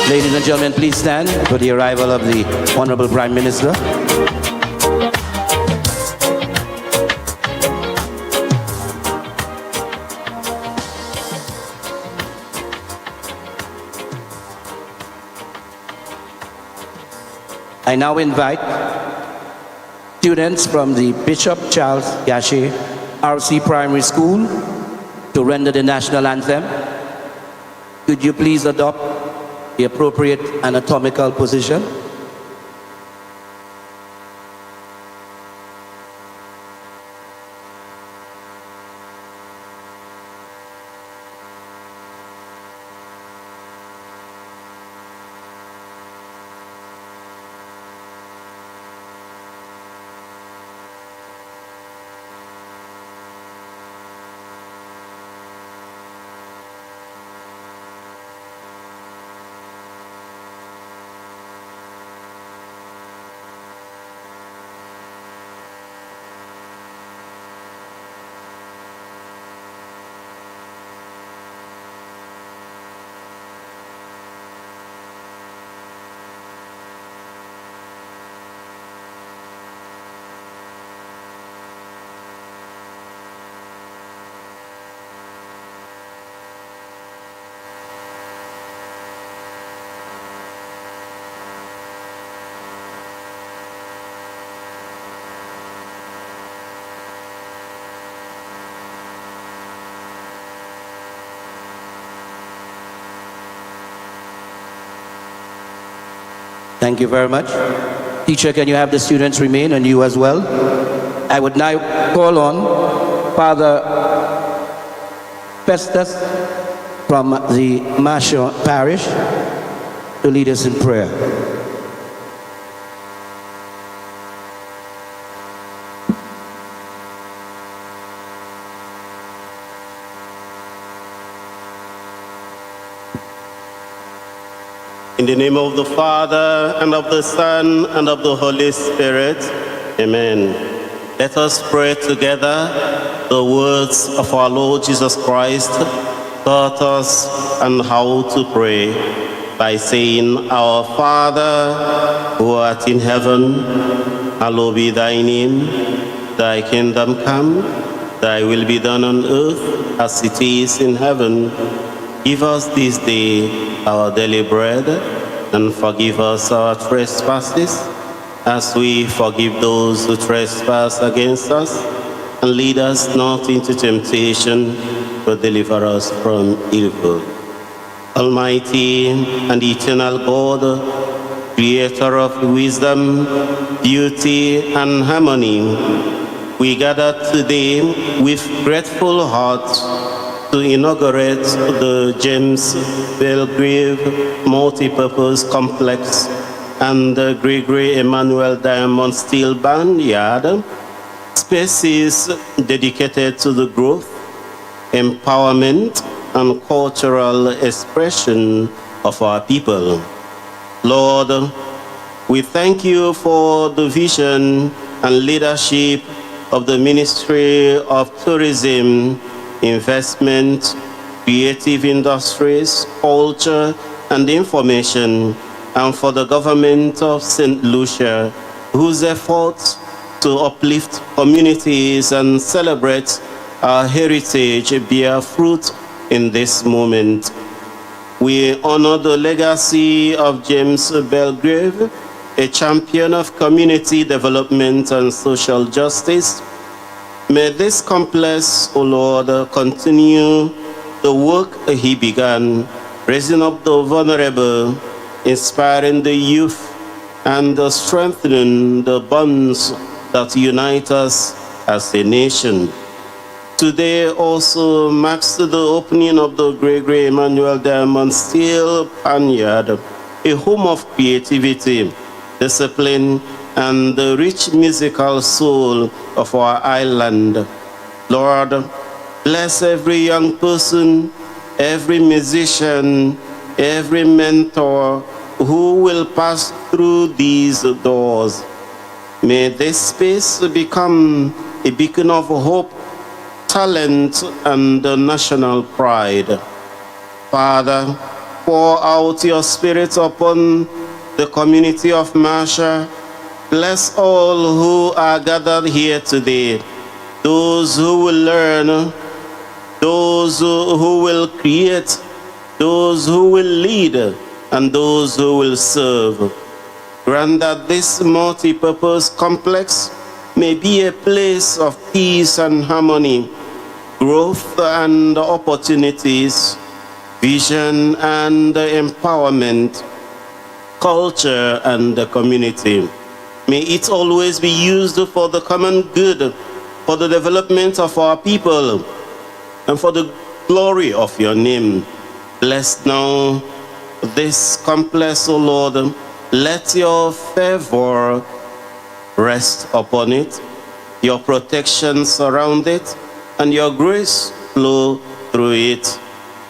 Ladies and gentlemen, please stand for the arrival of the Honorable Prime Minister. I now invite students from the Bishop Charles Gachet RC Primary School to render the national anthem. Could you please adopt the appropriate anatomical position? Thank you very much. Teacher, can you have the students remain, and you as well? I would now call on Father Festus from the Marshall Parish to lead us in prayer. In the name of the Father, and of the Son, and of the Holy Spirit, amen. Let us pray together the words of our Lord Jesus Christ taught us on how to pray by saying, Our Father, who art in heaven, hallowed be thy name. Thy kingdom come, thy will be done on earth as it is in heaven. Give us this day our daily bread, and forgive us our trespasses, as we forgive those who trespass against us. And lead us not into temptation, but deliver us from evil. Almighty and eternal God, creator of wisdom, beauty, and harmony, we gather today with grateful hearts to inaugurate the James Belgrave Multipurpose Complex and the Gregory Emmanuel Diamond Steel Barnyard, spaces dedicated to the growth, empowerment, and cultural expression of our people. Lord, we thank you for the vision and leadership of the Ministry of Tourism, Investment, Creative Industries, Culture, and Information, and for the government of St. Lucia, whose efforts to uplift communities and celebrate our heritage bear fruit in this moment. We honor the legacy of James Belgrave, a champion of community development and social justice. May this complex, O Lord, continue the work he began, raising up the vulnerable, inspiring the youth, and strengthening the bonds that unite us as a nation. Today also marks the opening of the Gregory Emmanuel Diamond Steel Panyard, a home of creativity, discipline, and the rich musical soul of our island. Lord, bless every young person, every musician, every mentor who will pass through these doors. May this space become a beacon of hope, talent, and national pride. Father, pour out your Spirit upon the community of Masha. Bless all who are gathered here today, those who will learn, those who will create, those who will lead, and those who will serve. Grant that this multi-purpose complex may be a place of peace and harmony, growth and opportunities, vision and empowerment, culture and community. May it always be used for the common good, for the development of our people, and for the glory of your name. Bless now this complex, O Lord. Let your favor rest upon it, your protection surround it, and your grace flow through it.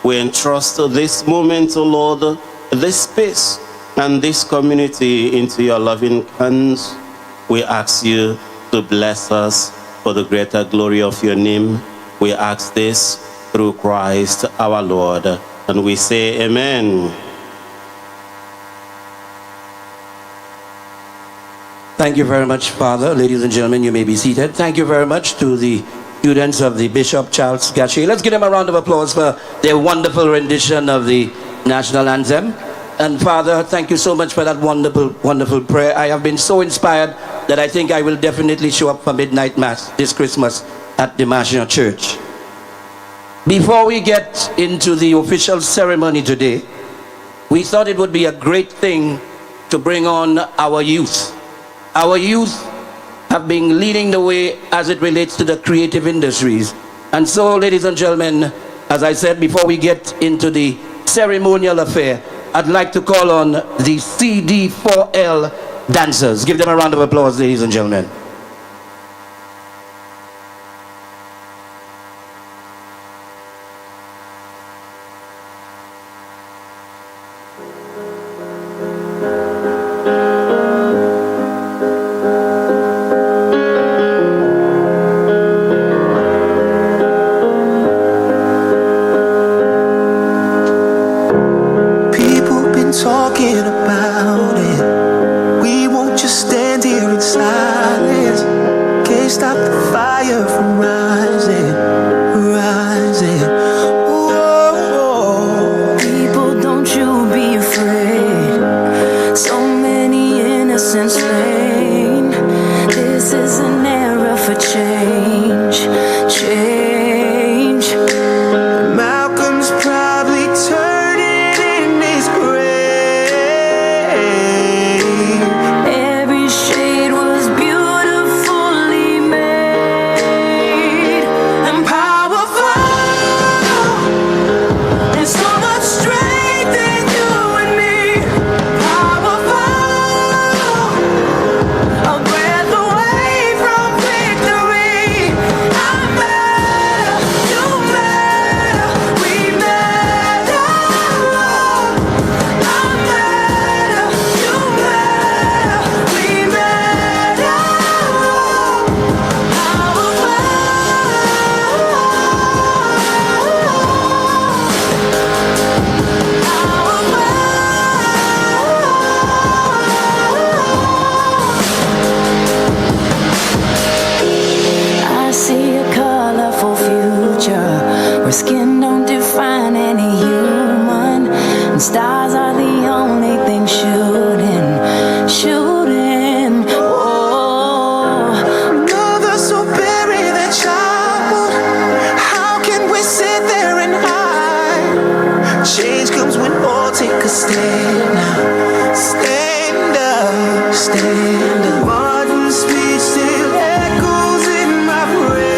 We entrust this moment, O Lord, this space and this community into your loving hands. We ask you to bless us for the greater glory of your name. We ask this through Christ our Lord. And we say amen. Thank you very much, Father. Ladies and gentlemen, you may be seated. Thank you very much to the students of the Bishop Charles Gachet. Let's give them a round of applause for their wonderful rendition of the national anthem. And Father, thank you so much for that wonderful, wonderful prayer. I have been so inspired that I think I will definitely show up for midnight mass this Christmas at the Marshall Church. Before we get into the official ceremony today, we thought it would be a great thing to bring on our youth. Our youth have been leading the way as it relates to the creative industries. And so, ladies and gentlemen, as I said, before we get into the ceremonial affair, I'd like to call on the CD4L dancers. Give them a round of applause, ladies and gentlemen. Talking about it, we won't just stand here in silence. Can't stop the fire from rising, rising. Whoa. People, don't you be afraid. So many innocents slain. This is an era for change, change. Malcolm's probably turning in his grave. Where skin don't define any human, and stars are the only thing shooting, shooting. Oh, Mothers who bury their child, how can we sit there and hide? Change comes when all take a stand now. Stand up, stand up. Martin's speech still echoes in my brain.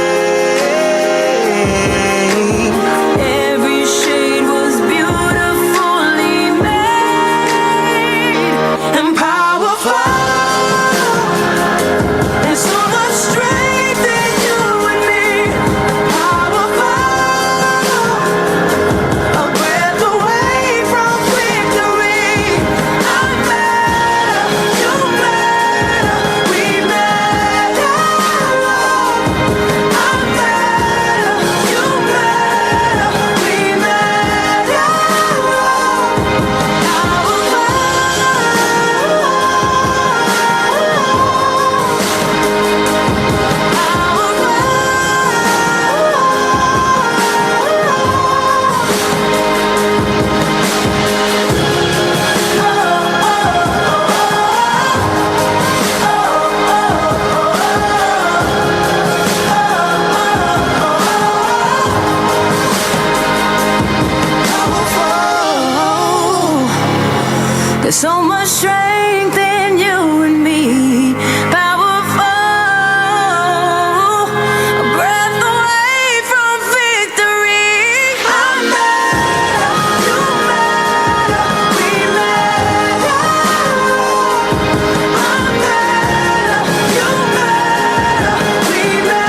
There's so much strength in you and me. Powerful, a breath away from victory. I'm better, you matter, we matter. I'm better, you matter, we matter.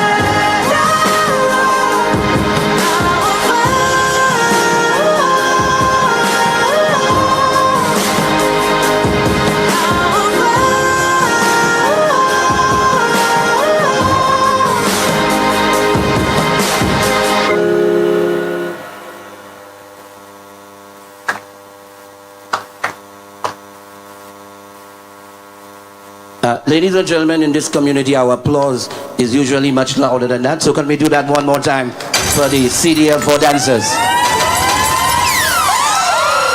Ladies and gentlemen, in this community, our applause is usually much louder than that. So can we do that one more time for the CDF for dancers?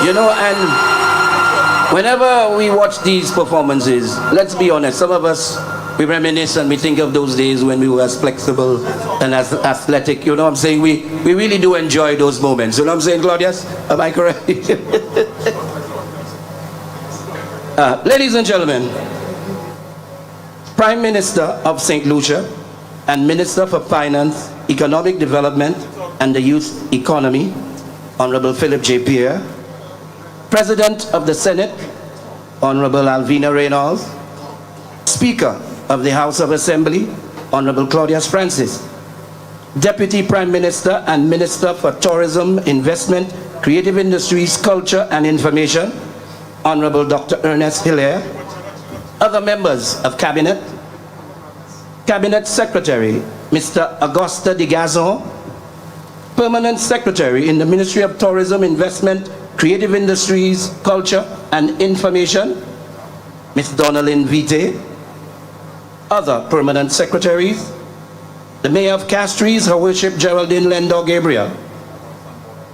You know, and whenever we watch these performances, let's be honest, some of us, we reminisce and we think of those days when we were as flexible and as athletic. You know what I'm saying? We really do enjoy those moments. You know what I'm saying, Claudius? Am I correct? Ladies and gentlemen, Prime Minister of St. Lucia and Minister for Finance, Economic Development and the Youth Economy, Honorable Philip J. Pierre, President of the Senate, Honorable Alvina Reynolds, Speaker of the House of Assembly, Honorable Claudius Francis, Deputy Prime Minister and Minister for Tourism, Investment, Creative Industries, Culture and Information, Honorable Dr. Ernest Hilaire, other members of Cabinet, Cabinet Secretary, Mr. Augusta de Gazon, Permanent Secretary in the Ministry of Tourism, Investment, Creative Industries, Culture and Information, Ms. Donalyn Vite, other Permanent Secretaries, the Mayor of Castries, Her Worship Geraldine Lendor Gabriel,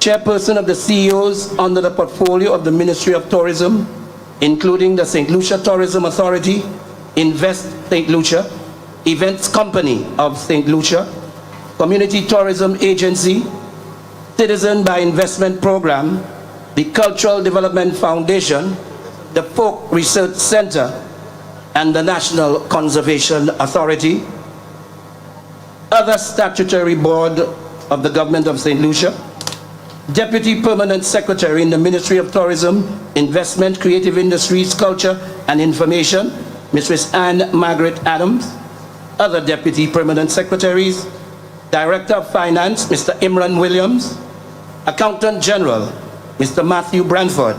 Chairperson of the CEOs under the portfolio of the Ministry of Tourism, including the St. Lucia Tourism Authority, Invest St. Lucia, Events Company of St. Lucia, Community Tourism Agency, Citizen by Investment Program, the Cultural Development Foundation, the Folk Research Center, and the National Conservation Authority, other statutory board of the Government of St. Lucia, Deputy Permanent Secretary in the Ministry of Tourism, Investment, Creative Industries, Culture and Information, Mrs. Anne Margaret Adams, other Deputy Permanent Secretaries, Director of Finance, Mr. Imran Williams, Accountant General, Mr. Matthew Branford,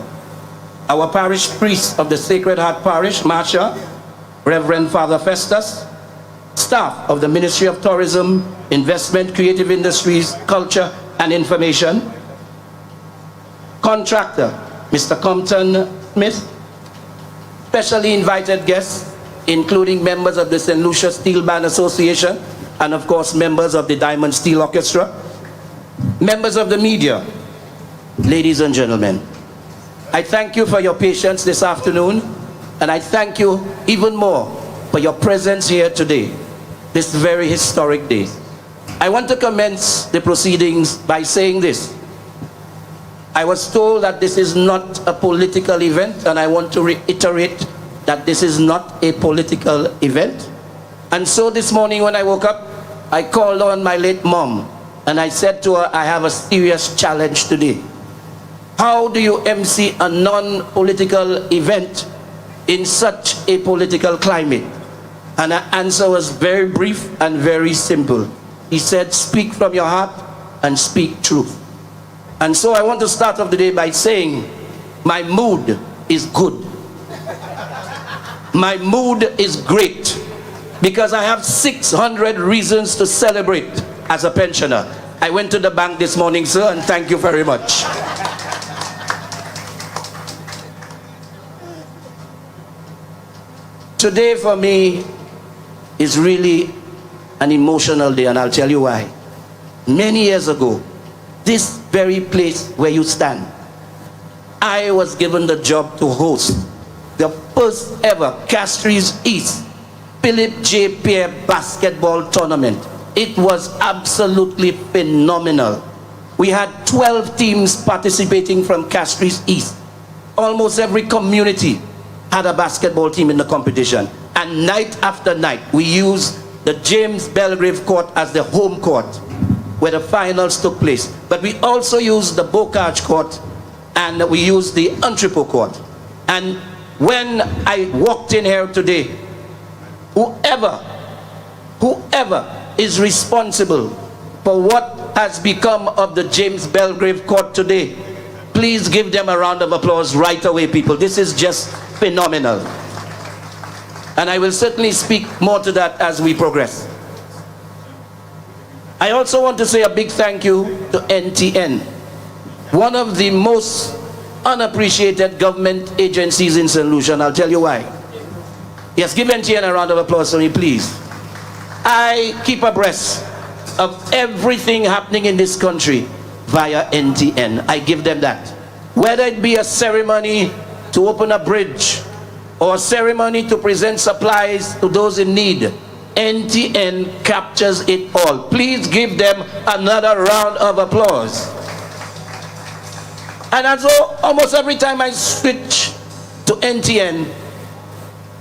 our Parish Priest of the Sacred Heart Parish, Marsha, Reverend Father Festus, staff of the Ministry of Tourism, Investment, Creative Industries, Culture and Information, contractor, Mr. Compton Smith, specially invited guests, including members of the St. Lucia Steel Band Association, and of course members of the Diamond Steel Orchestra, members of the media, ladies and gentlemen. I thank you for your patience this afternoon, and I thank you even more for your presence here today, this very historic day. I want to commence the proceedings by saying this. I was told that this is not a political event, and I want to reiterate that this is not a political event. And so this morning when I woke up, I called on my late mom, and I said to her, I have a serious challenge today. How do you MC a non-political event in such a political climate? And her answer was very brief and very simple. He said, speak from your heart and speak truth. And so I want to start off the day by saying, my mood is good. My mood is great, because I have 600 reasons to celebrate as a pensioner. I went to the bank this morning, sir, and thank you very much. Today for me is really an emotional day, and I'll tell you why. Many years ago, this very place where you stand, I was given the job to host the first ever Castries East Philip J. Pierre basketball tournament. It was absolutely phenomenal. We had 12 teams participating from Castries East. almost every community had a basketball team in the competition. And night after night, we used the James Belgrave Court as the home court where the finals took place. But we also used the Bocage Court and we used the Entrepot Court. And when I walked in here today, whoever is responsible for what has become of the James Belgrave Court today, please give them a round of applause right away, people. This is just phenomenal. And I will certainly speak more to that as we progress. I also want to say a big thank you to NTN, one of the most unappreciated government agencies in St. Lucia, and I'll tell you why. Yes, give NTN a round of applause for me, please. I keep abreast of everything happening in this country via NTN. I give them that. Whether it be a ceremony to open a bridge or a ceremony to present supplies to those in need, NTN captures it all. Please give them another round of applause. And also, almost every time I switch to NTN,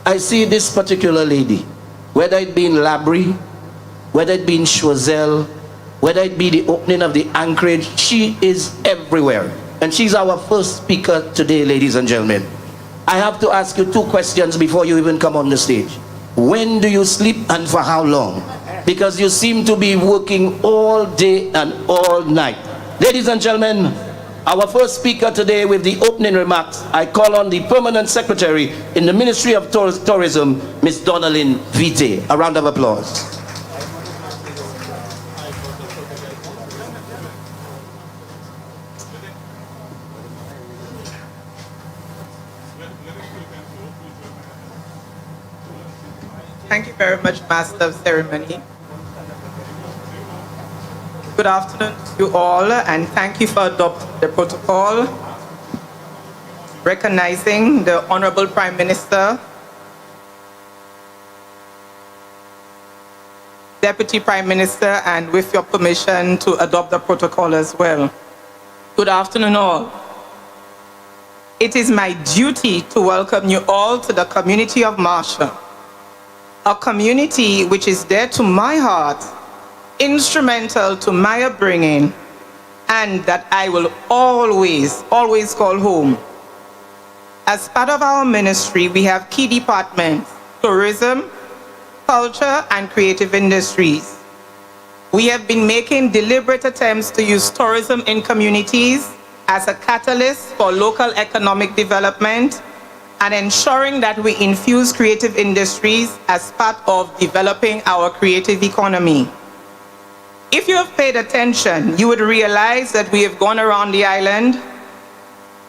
I see this particular lady, whether it be in Labrie, whether it be in Choiseul, whether it be the opening of the Anchorage, she is everywhere. And she's our first speaker today, ladies and gentlemen. I have to ask you two questions before you even come on the stage. When do you sleep and for how long? Because you seem to be working all day and all night. Ladies and gentlemen, our first speaker today with the opening remarks, I call on the Permanent Secretary in the Ministry of Tourism, Ms. Donalyn Vite. A round of applause. Thank you very much, Master of Ceremony. Good afternoon to you all, and thank you for adopting the protocol, recognizing the Honorable Prime Minister, Deputy Prime Minister, and with your permission to adopt the protocol as well. Good afternoon all. It is my duty to welcome you all to the community of Marshall, a community which is dear to my heart, instrumental to my upbringing, and that I will always call home. As part of our ministry, we have key departments: tourism, culture, and creative industries. We have been making deliberate attempts to use tourism in communities as a catalyst for local economic development and ensuring that we infuse creative industries as part of developing our creative economy. If you have paid attention, you would realize that we have gone around the island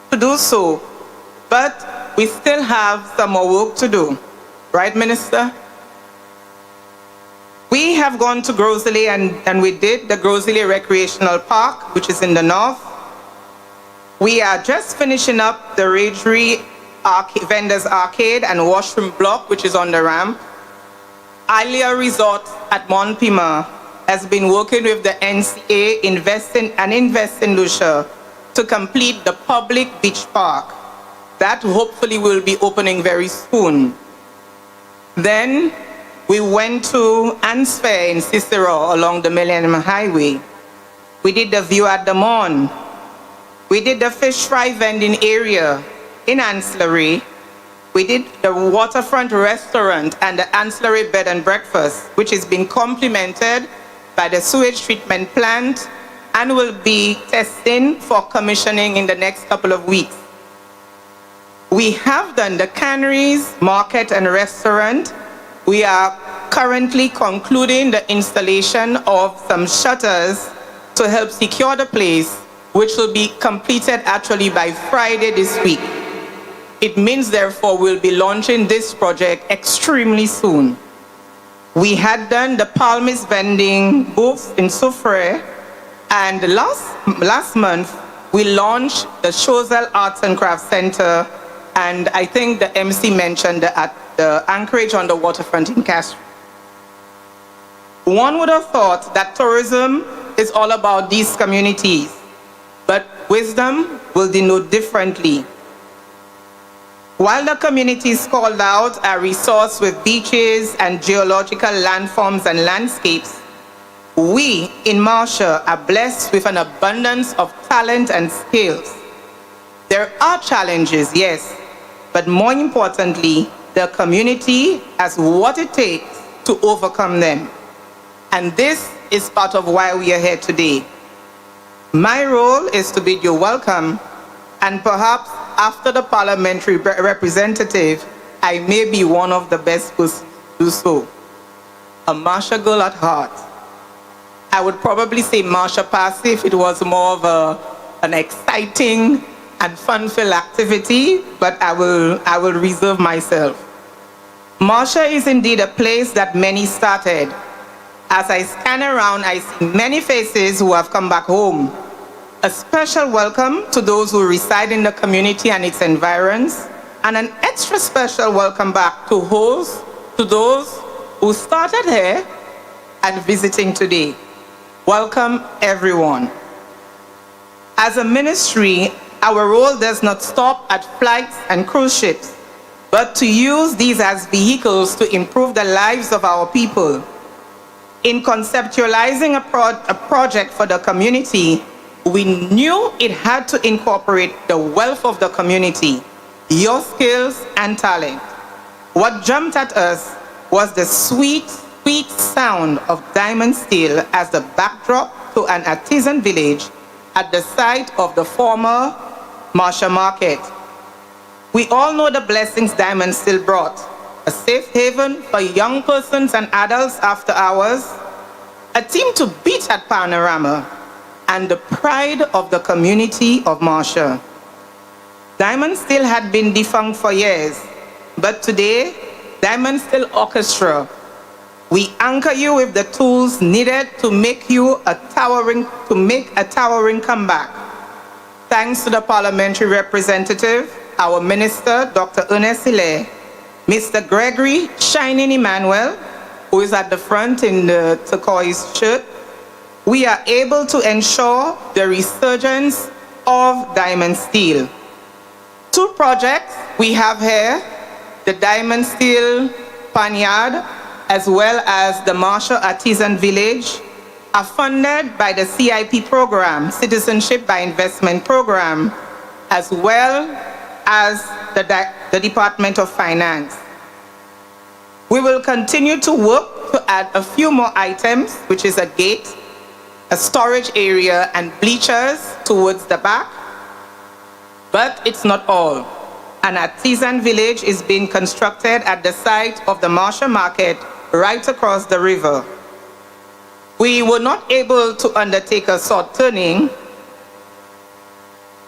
to do so, but we still have some more work to do. Right, Minister? We have gone to Grosley and we did the Grosley Recreational Park, which is in the north. We are just finishing up the Ragery Vendors Arcade and Washroom Block, which is on the ramp. Alia Resort at Mont Pima has been working with the NCA Invest in Lucia to complete the public beach park. That hopefully will be opening very soon. Then we went to Anne's Fair in Cicero along the Millennium Highway. We did the View at the Mon. We did the fish fry vending area in Ancillary. We did the waterfront restaurant and the ancillary bed and breakfast, which is being complemented by the sewage treatment plant and will be testing for commissioning in the next couple of weeks. We have done the canneries, market, and restaurant. We are currently concluding the installation of some shutters to help secure the place, which will be completed actually by Friday this week. It means, therefore, we'll be launching this project extremely soon. We had done the Palmis vending booth in Soufrière, and last month, we launched the Choiseul Arts and Crafts Center, and I think the MC mentioned at the Anchorage on the waterfront in Castro. One would have thought that tourism is all about these communities, but wisdom will denote differently. While the communities called out are resourced with beaches and geological landforms and landscapes, we in Marcia are blessed with an abundance of talent and skills. There are challenges, yes, but more importantly, the community has what it takes to overcome them. And this is part of why we are here today. My role is to bid you welcome, and perhaps after the parliamentary representative, I may be one of the best persons to do so. A Marcia girl at heart. I would probably say Marcia Passy if it was more of an exciting and fun-filled activity, but I will reserve myself. Marcia is indeed a place that many started. As I scan around, I see many faces who have come back home. A special welcome to those who reside in the community and its environs, and an extra special welcome back to those who started here and visiting today. Welcome, everyone. As a ministry, our role does not stop at flights and cruise ships, but to use these as vehicles to improve the lives of our people. In conceptualizing a project for the community, we knew it had to incorporate the wealth of the community, your skills and talent. What jumped at us was the sweet, sweet sound of diamond steel as the backdrop to an artisan village at the site of the former Marcia Market. We all know the blessings diamond steel brought: a safe haven for young persons and adults after hours, a team to beat at Panorama, and the pride of the community of Marcia. Diamond Steel had been defunct for years, but today, Diamond Steel Orchestra, we anchor you with the tools needed to make a towering comeback. Thanks to the parliamentary representative, our minister, Dr. Ernest Hilaire, Mr. Gregory Shining Emmanuel, who is at the front in the turquoise shirt, we are able to ensure the resurgence of diamond steel. Two projects we have here, the Diamond Steel Panyard, as well as the Marcia Artisan Village, are funded by the CIP program, Citizenship by Investment program, as well as the Department of Finance. We will continue to work to add a few more items, which is a gate, a storage area, and bleachers towards the back. But it's not all. An artisan village is being constructed at the site of the Marcia Market right across the river. We were not able to undertake a sword turning,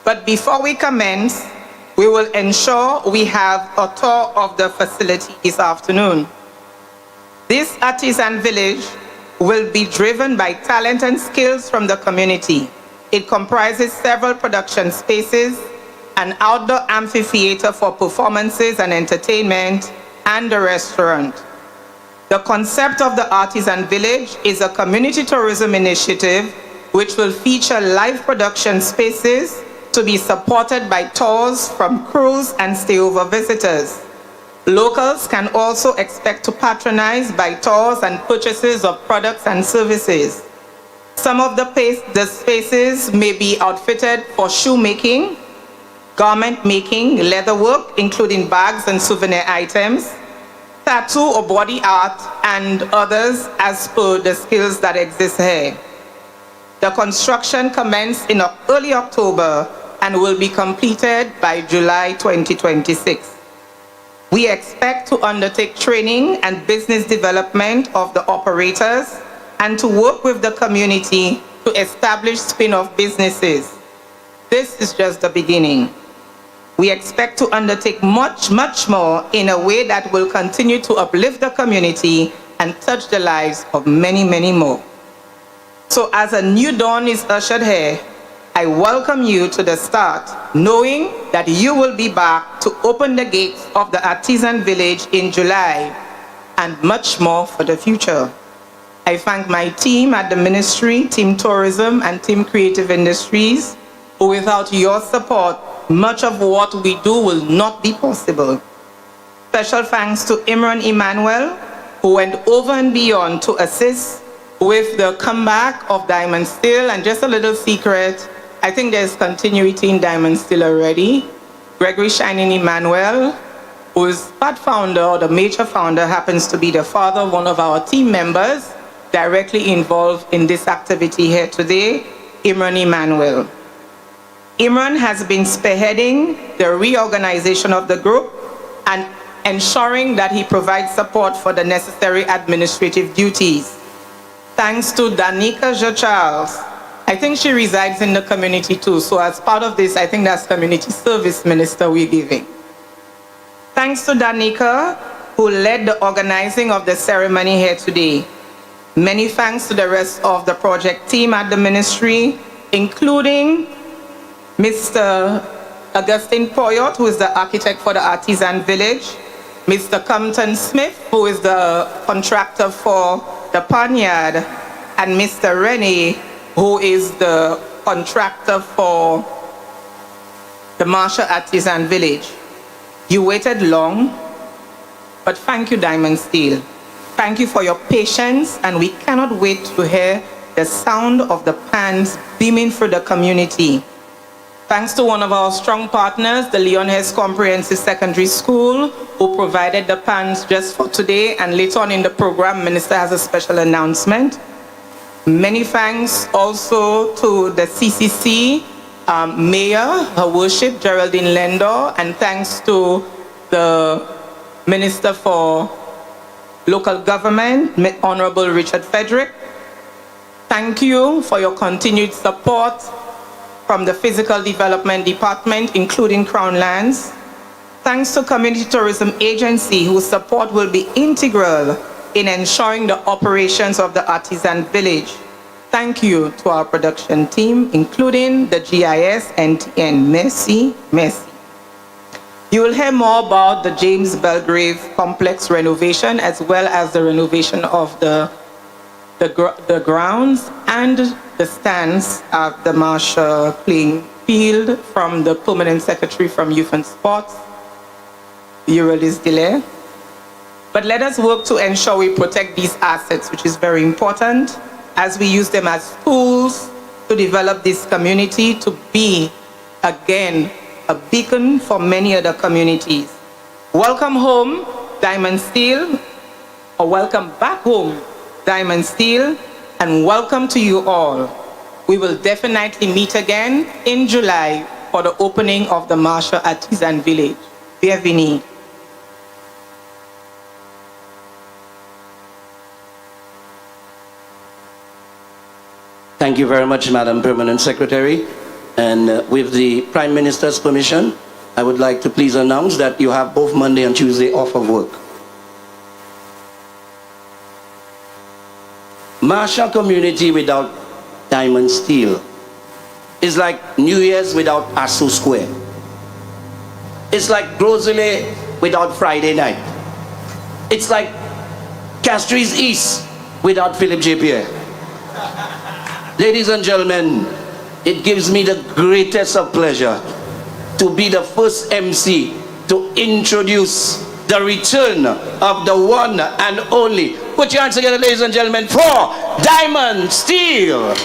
but before we commence, we will ensure we have a tour of the facility this afternoon. This artisan village will be driven by talent and skills from the community. It comprises several production spaces, an outdoor amphitheater for performances and entertainment, and a restaurant. The concept of the Artisan Village is a community tourism initiative which will feature live production spaces to be supported by tours from cruise and stayover visitors. Locals can also expect to patronize by tours and purchases of products and services. Some of the spaces may be outfitted for shoemaking, garment making, leatherwork, including bags and souvenir items, tattoo or body art, and others as per the skills that exist here. The construction commenced in early October and will be completed by July 2026. We expect to undertake training and business development of the operators and to work with the community to establish spin-off businesses. This is just the beginning. We expect to undertake much, much more in a way that will continue to uplift the community and touch the lives of many, many more. So as a new dawn is ushered here, I welcome you to the start, knowing that you will be back to open the gates of the Artisan Village in July, and much more for the future. I thank my team at the Ministry, Team Tourism and Team Creative Industries, who without your support much of what we do will not be possible. Special thanks to Imran Emmanuel, who went over and beyond to assist with the comeback of Diamond Still. And just a little secret, I think there's continuity in Diamond Still already. Gregory Shining Emmanuel, who is part founder or the major founder, happens to be the father of one of our team members directly involved in this activity here today, Imran Emmanuel. Imran has been spearheading the reorganization of the group and ensuring that he provides support for the necessary administrative duties. Thanks to Danica Charles. I think she resides in the community too, so as part of this, I think that's Community Service Minister we're giving. Thanks to Danica, who led the organizing of the ceremony here today. Many thanks to the rest of the project team at the ministry, including Mr. Augustine Poyot, who is the architect for the Artisan Village, Mr. Compton Smith, who is the contractor for the Panyard, and Mr. Rennie, who is the contractor for the Marshall Artisan Village. You waited long, but thank you, Diamond Steel. Thank you for your patience, and we cannot wait to hear the sound of the pans beaming through the community. Thanks to one of our strong partners, the Leon Hess Comprehensive Secondary School, who provided the pans just for today, and later on in the program, Minister has a special announcement. Many thanks also to the CCC Mayor, Her Worship Geraldine Lendor, and thanks to the Minister for Local Government, Honorable Richard Frederick. Thank you for your continued support from the Physical Development Department, including Crown Lands. Thanks to Community Tourism Agency, whose support will be integral in ensuring the operations of the Artisan Village. Thank you to our production team, including the GIS, NTN. Merci, merci. You will hear more about the James Belgrave complex renovation, as well as the renovation of the grounds and the stands at the Marshall playing field from the Permanent Secretary from Youth and Sports, Eurydice Delay. But let us work to ensure we protect these assets, which is very important, as we use them as tools to develop this community to be, again, a beacon for many other communities. Welcome home, Diamond Steel, or welcome back home, Diamond Steel, and welcome to you all. We will definitely meet again in July for the opening of the Marshall Artisan Village. Bienvenue. Thank you very much, Madam Permanent Secretary. And with the Prime Minister's permission, I would like to please announce that you have both Monday and Tuesday off of work. Marshall community without Diamond Steel is like New Year's without Asu Square. It's like Grosley without Friday night. It's like Castries East without Philip J. Pierre. Ladies and gentlemen, it gives me the greatest of pleasure to be the first MC to introduce the return of the one and only. Put your hands together, ladies and gentlemen, for Diamond Steel.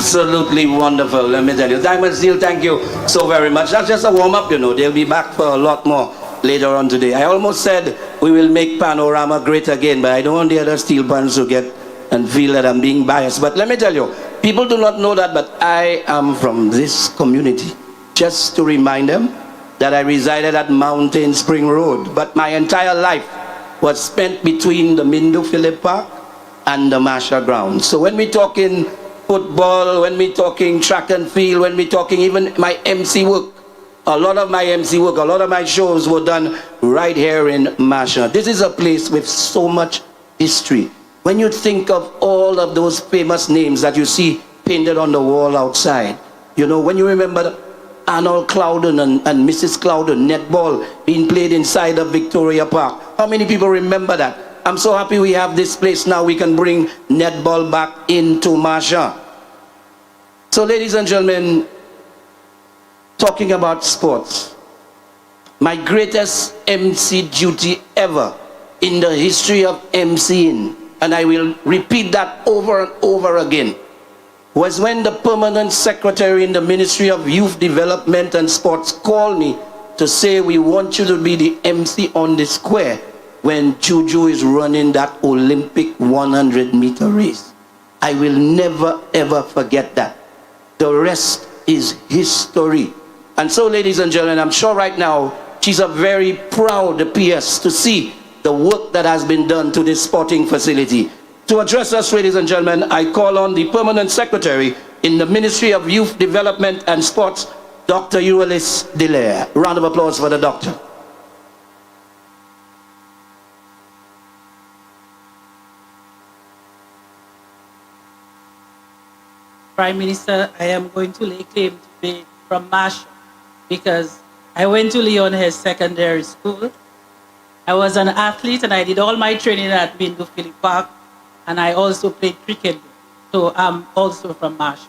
Absolutely wonderful, let me tell you. Diamond Steel, thank you so very much. That's just a warm-up, you know. They'll be back for a lot more later on today. I almost said we will make Panorama great again, but I don't want the other steel pans to get and feel that I'm being biased. But let me tell you, people do not know that, but I am from this community. Just to remind them that I resided at Mountain Spring Road, but my entire life was spent between the Mindu Phillip Park and the Masha ground. So when we talking football, when we talking track and field, when we talking even my MC work, a lot of my MC work, a lot of my shows were done right here in Masha. This is a place with so much history. When you think of all of those famous names that you see painted on the wall outside, you know, when you remember Arnold Clouden and Mrs. Clouden, netball being played inside of Victoria Park. How many people remember that? I'm so happy we have this place now. We can bring netball back into Masha. So ladies and gentlemen, talking about sports, my greatest MC duty ever in the history of MCing, and I will repeat that over and over again, was when the permanent secretary in the Ministry of Youth Development and Sports called me to say, we want you to be the MC on the square when Juju is running that Olympic 100-meter race. I will never ever forget that. The rest is history. And so, ladies and gentlemen, I'm sure right now she's a very proud PS to see the work that has been done to this sporting facility. To address us, ladies and gentlemen, I call on the Permanent Secretary in the Ministry of Youth Development and Sports, Dr. Eurylis Delaire. Round of applause for the doctor. Prime Minister, I am going to lay claim to be from Masha because I went to Leonhead Secondary School. I was an athlete and I did all my training at Mindu Phillip Park, and I also played cricket. So I'm also from Masha.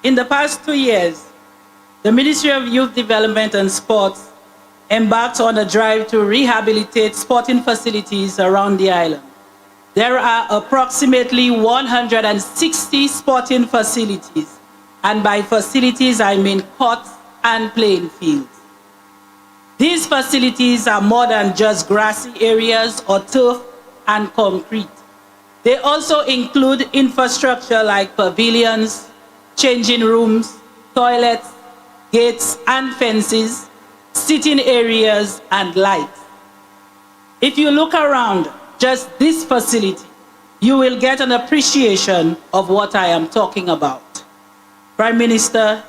In the past 2 years, the Ministry of Youth Development and Sports embarked on a drive to rehabilitate sporting facilities around the island. There are approximately 160 sporting facilities, and by facilities I mean courts and playing fields. These facilities are more than just grassy areas or turf and concrete. They also include infrastructure like pavilions, changing rooms, toilets, gates and fences, sitting areas and lights. If you look around just this facility, you will get an appreciation of what I am talking about. Prime Minister,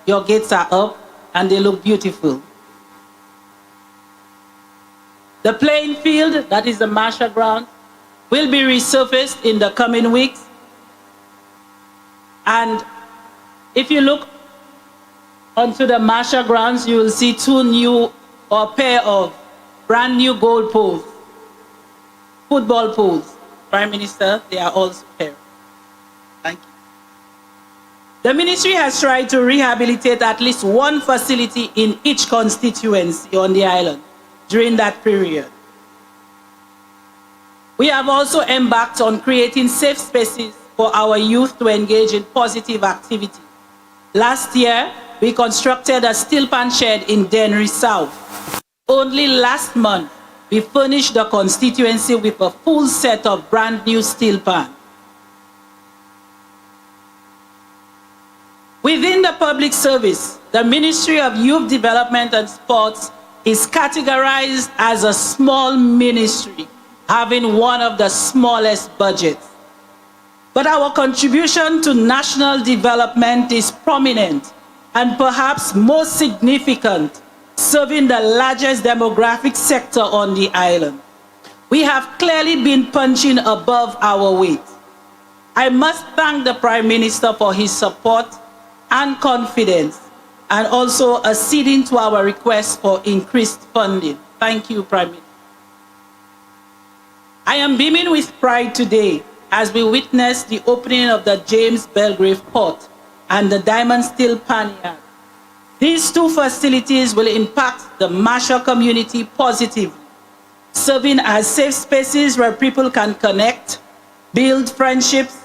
your gates are up and they look beautiful. The playing field, that is the Masha ground, will be resurfaced in the coming weeks. And if you look onto the Masha grounds, you will see a pair of brand new goal poles, football poles. Prime Minister, they are also paired. Thank you. The ministry has tried to rehabilitate at least one facility in each constituency on the island during that period. We have also embarked on creating safe spaces for our youth to engage in positive activity. Last year, we constructed a steel pan shed in Dennery South. Only last month, we furnished the constituency with a full set of brand new steel pan. Within the public service, the Ministry of Youth Development and Sports is categorized as a small ministry, having one of the smallest budgets. But our contribution to national development is prominent and perhaps most significant, serving the largest demographic sector on the island. We have clearly been punching above our weight. I must thank the Prime Minister for his support and confidence, and also acceding to our request for increased funding. Thank you, Prime Minister. I am beaming with pride today as we witness the opening of the James Belgrave Port and the Diamond Steel Pan Yard. These two facilities will impact the Masha community positively. serving as safe spaces where people can connect, build friendships,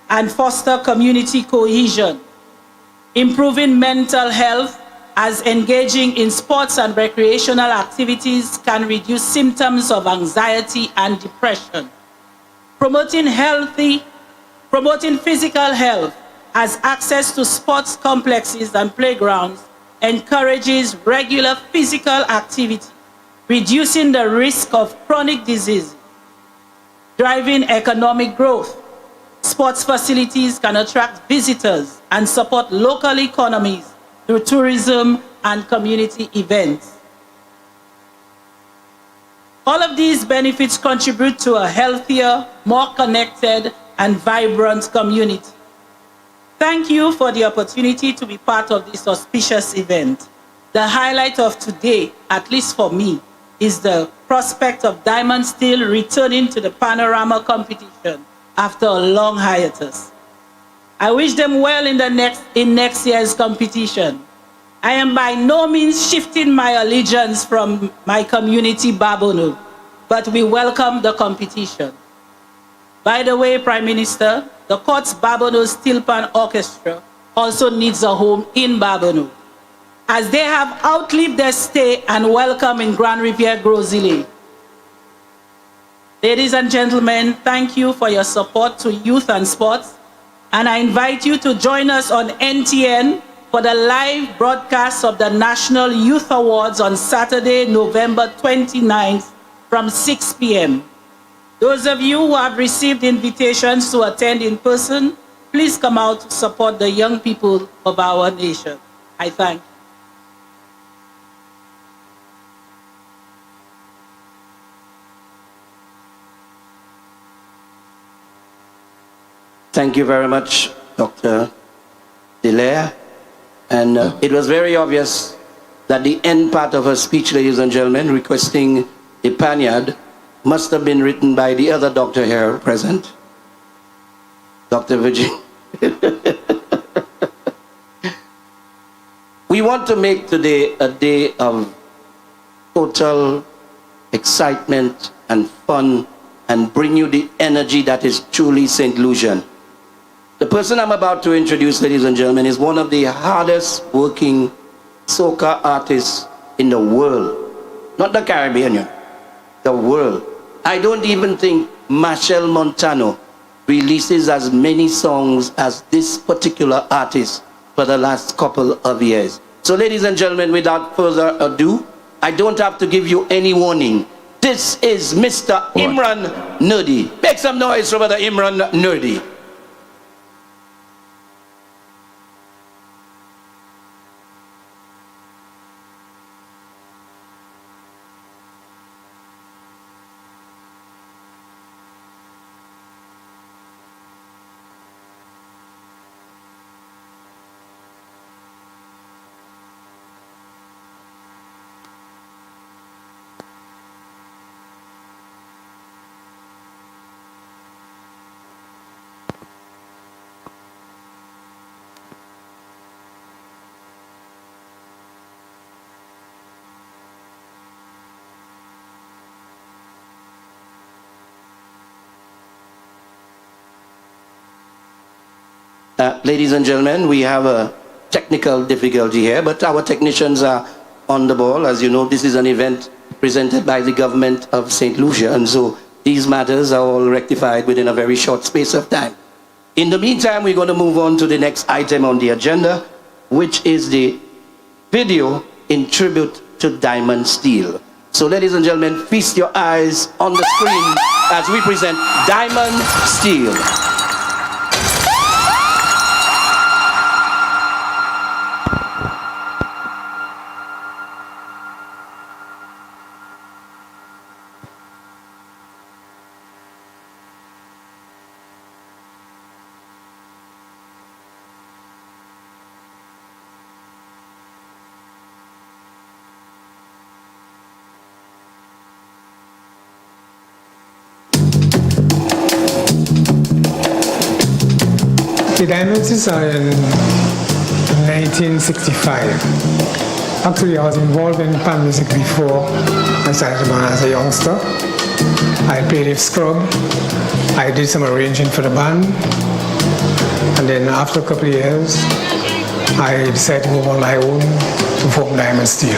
and foster community cohesion. Improving mental health, as engaging in sports and recreational activities can reduce symptoms of anxiety and depression. Promoting physical health, as access to sports complexes and playgrounds encourages regular physical activity, reducing the risk of chronic disease. Driving economic growth, sports facilities can attract visitors and support local economies through tourism and community events. All of these benefits contribute to a healthier, more connected, and vibrant community. Thank you for the opportunity to be part of this auspicious event. The highlight of today, at least for me, is the prospect of Diamond Steel returning to the Panorama competition after a long hiatus. I wish them well in next year's competition. I am by no means shifting my allegiance from my community Babonneau, but we welcome the competition. By the way, Prime Minister, the Court's Babonneau Steel Pan Orchestra also needs a home in Babonneau, as they have outlived their stay and welcome in Grand Riviere Gros-Îlet. Ladies and gentlemen, thank you for your support to youth and sports, and I invite you to join us on NTN for the live broadcast of the National Youth Awards on Saturday, November 29th from 6 p.m. Those of you who have received invitations to attend in person, please come out to support the young people of our nation. I thank you. Thank you very much, Dr. Delaire. And it was very obvious that the end part of her speech, ladies and gentlemen, requesting a paniard, must have been written by the other doctor here present, Dr. Virginia. We want to make today a day of total excitement and fun and bring you the energy that is truly St. Lucian. The person I'm about to introduce, ladies and gentlemen, is one of the hardest working soca artists in the world. Not the Caribbean, the world. I don't even think Machel Montano releases as many songs as this particular artist for the last couple of years. So ladies and gentlemen, without further ado, I don't have to give you any warning. This is Mr. Imran Nerdy. Make some noise for Mr. Imran Nerdy. Ladies and gentlemen, we have a technical difficulty here, but our technicians are on the ball. As you know, this is an event presented by the government of St. Lucia, and so these matters are all rectified within a very short space of time. In the meantime, we're going to move on to the next item on the agenda, which is the video in tribute to Diamond Steel. So ladies and gentlemen, feast your eyes on the screen as we present Diamond Steel. The Diamonds are in 1965. Actually, I was involved in pan music before I started the band as a youngster. I played with Scrub. I did some arranging for the band. And then after a couple of years, I decided to move on my own to form Diamond Steel.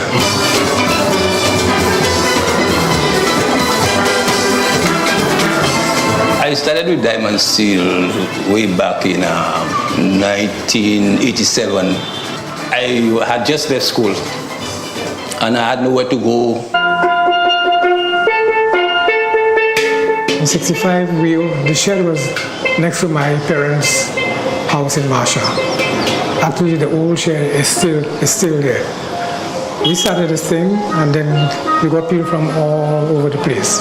I started with Diamond Steel way back in 1987. I had just left school and I had nowhere to go. In 65, the shed was next to my parents' house in Marsha. Actually, the old shed is still there. We started this thing, and then we got people from all over the place.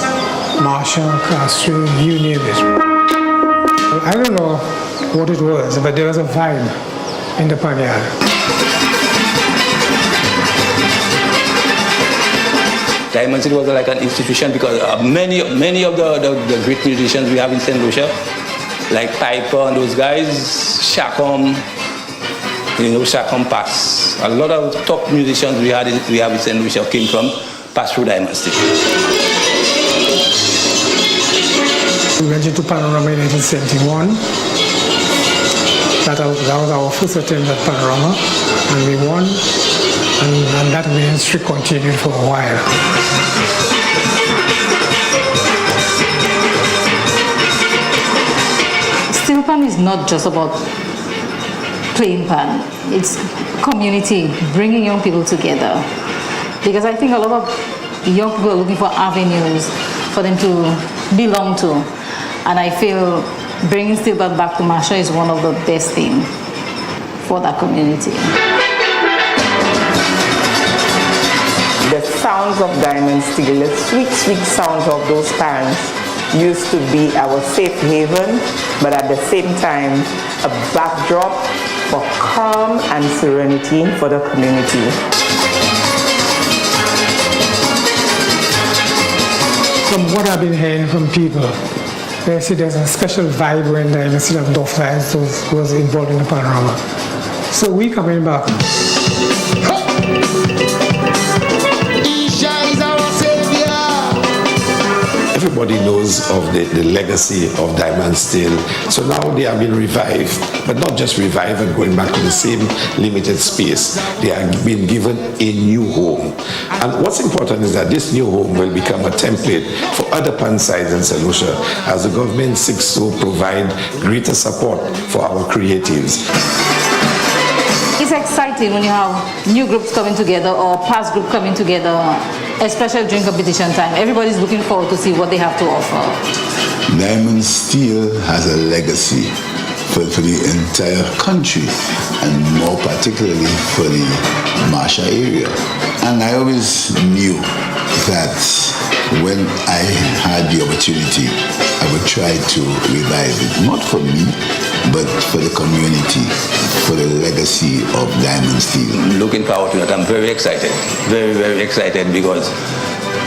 Marsha, Castro, you name it. I don't know what it was, but there was a vibe in the Panyard. Diamond Steel was like an institution because many of the great musicians we have in St. Lucia, like Piper and those guys, Shakom, Shakom Pass. A lot of top musicians we have in St. Lucia came from pass through Diamond Steel. We went into Panorama in 1971. That was our first attempt at Panorama, and we won. And that ministry continued for a while. Steel pan is not just about playing pan. It's community, bringing young people together. Because I think a lot of young people are looking for avenues for them to belong to. And I feel bringing Steel pan back to Marsha is one of the best things for that community. The sounds of Diamond Steel, the sweet, sweet sounds of those pans used to be our safe haven, but at the same time, a backdrop for calm and serenity for the community. From what I've been hearing from people, they say there's a special vibe when Diamond Steel and Duff Lines was involved in the Panorama. So we coming back. Everybody knows of the legacy of Diamond Steel. So now they have been revived, but not just revived and going back to the same limited space. They are being given a new home. And what's important is that this new home will become a template for other pan sites in St. Lucia as the government seeks to provide greater support for our creatives. It's exciting when you have new groups coming together or past group coming together, especially during competition time. Everybody's looking forward to see what they have to offer. Diamond Steel has a legacy for the entire country and more particularly for the Marsha area. And I always knew that when I had the opportunity, I would try to revive it, not for me, but for the community, for the legacy of Diamond Steel. Looking forward to it. I'm very excited, very, very excited because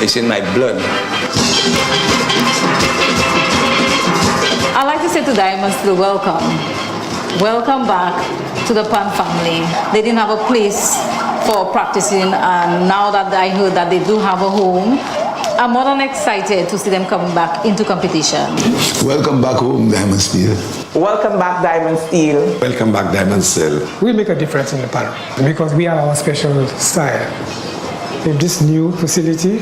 it's in my blood. I'd like to say to Diamond Steel, welcome. Welcome back to the Pan family. They didn't have a place for practicing, and now that I heard that they do have a home, I'm more than excited to see them coming back into competition. Welcome back home, Diamond Steel. Welcome back, Diamond Steel. Welcome back, Diamond Steel. We make a difference in the Pan because we have our special style. With this new facility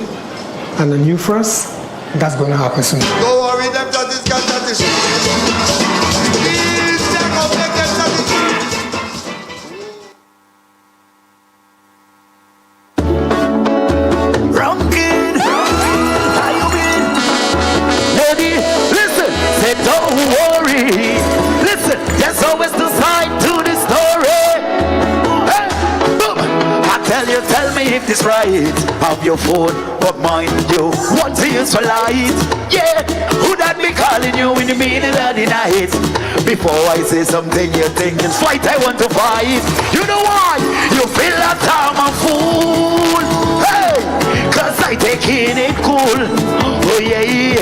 and a new frost, that's going to happen soon. Don't worry, them judges got that. This right of your phone, but mind you, want to use for light. Yeah, who that be calling you in the middle of the night? Before I say something, you're thinking, fight, I want to fight. You know why? You feel like I'm a fool. Hey, cause I taking it cool. Oh yeah, you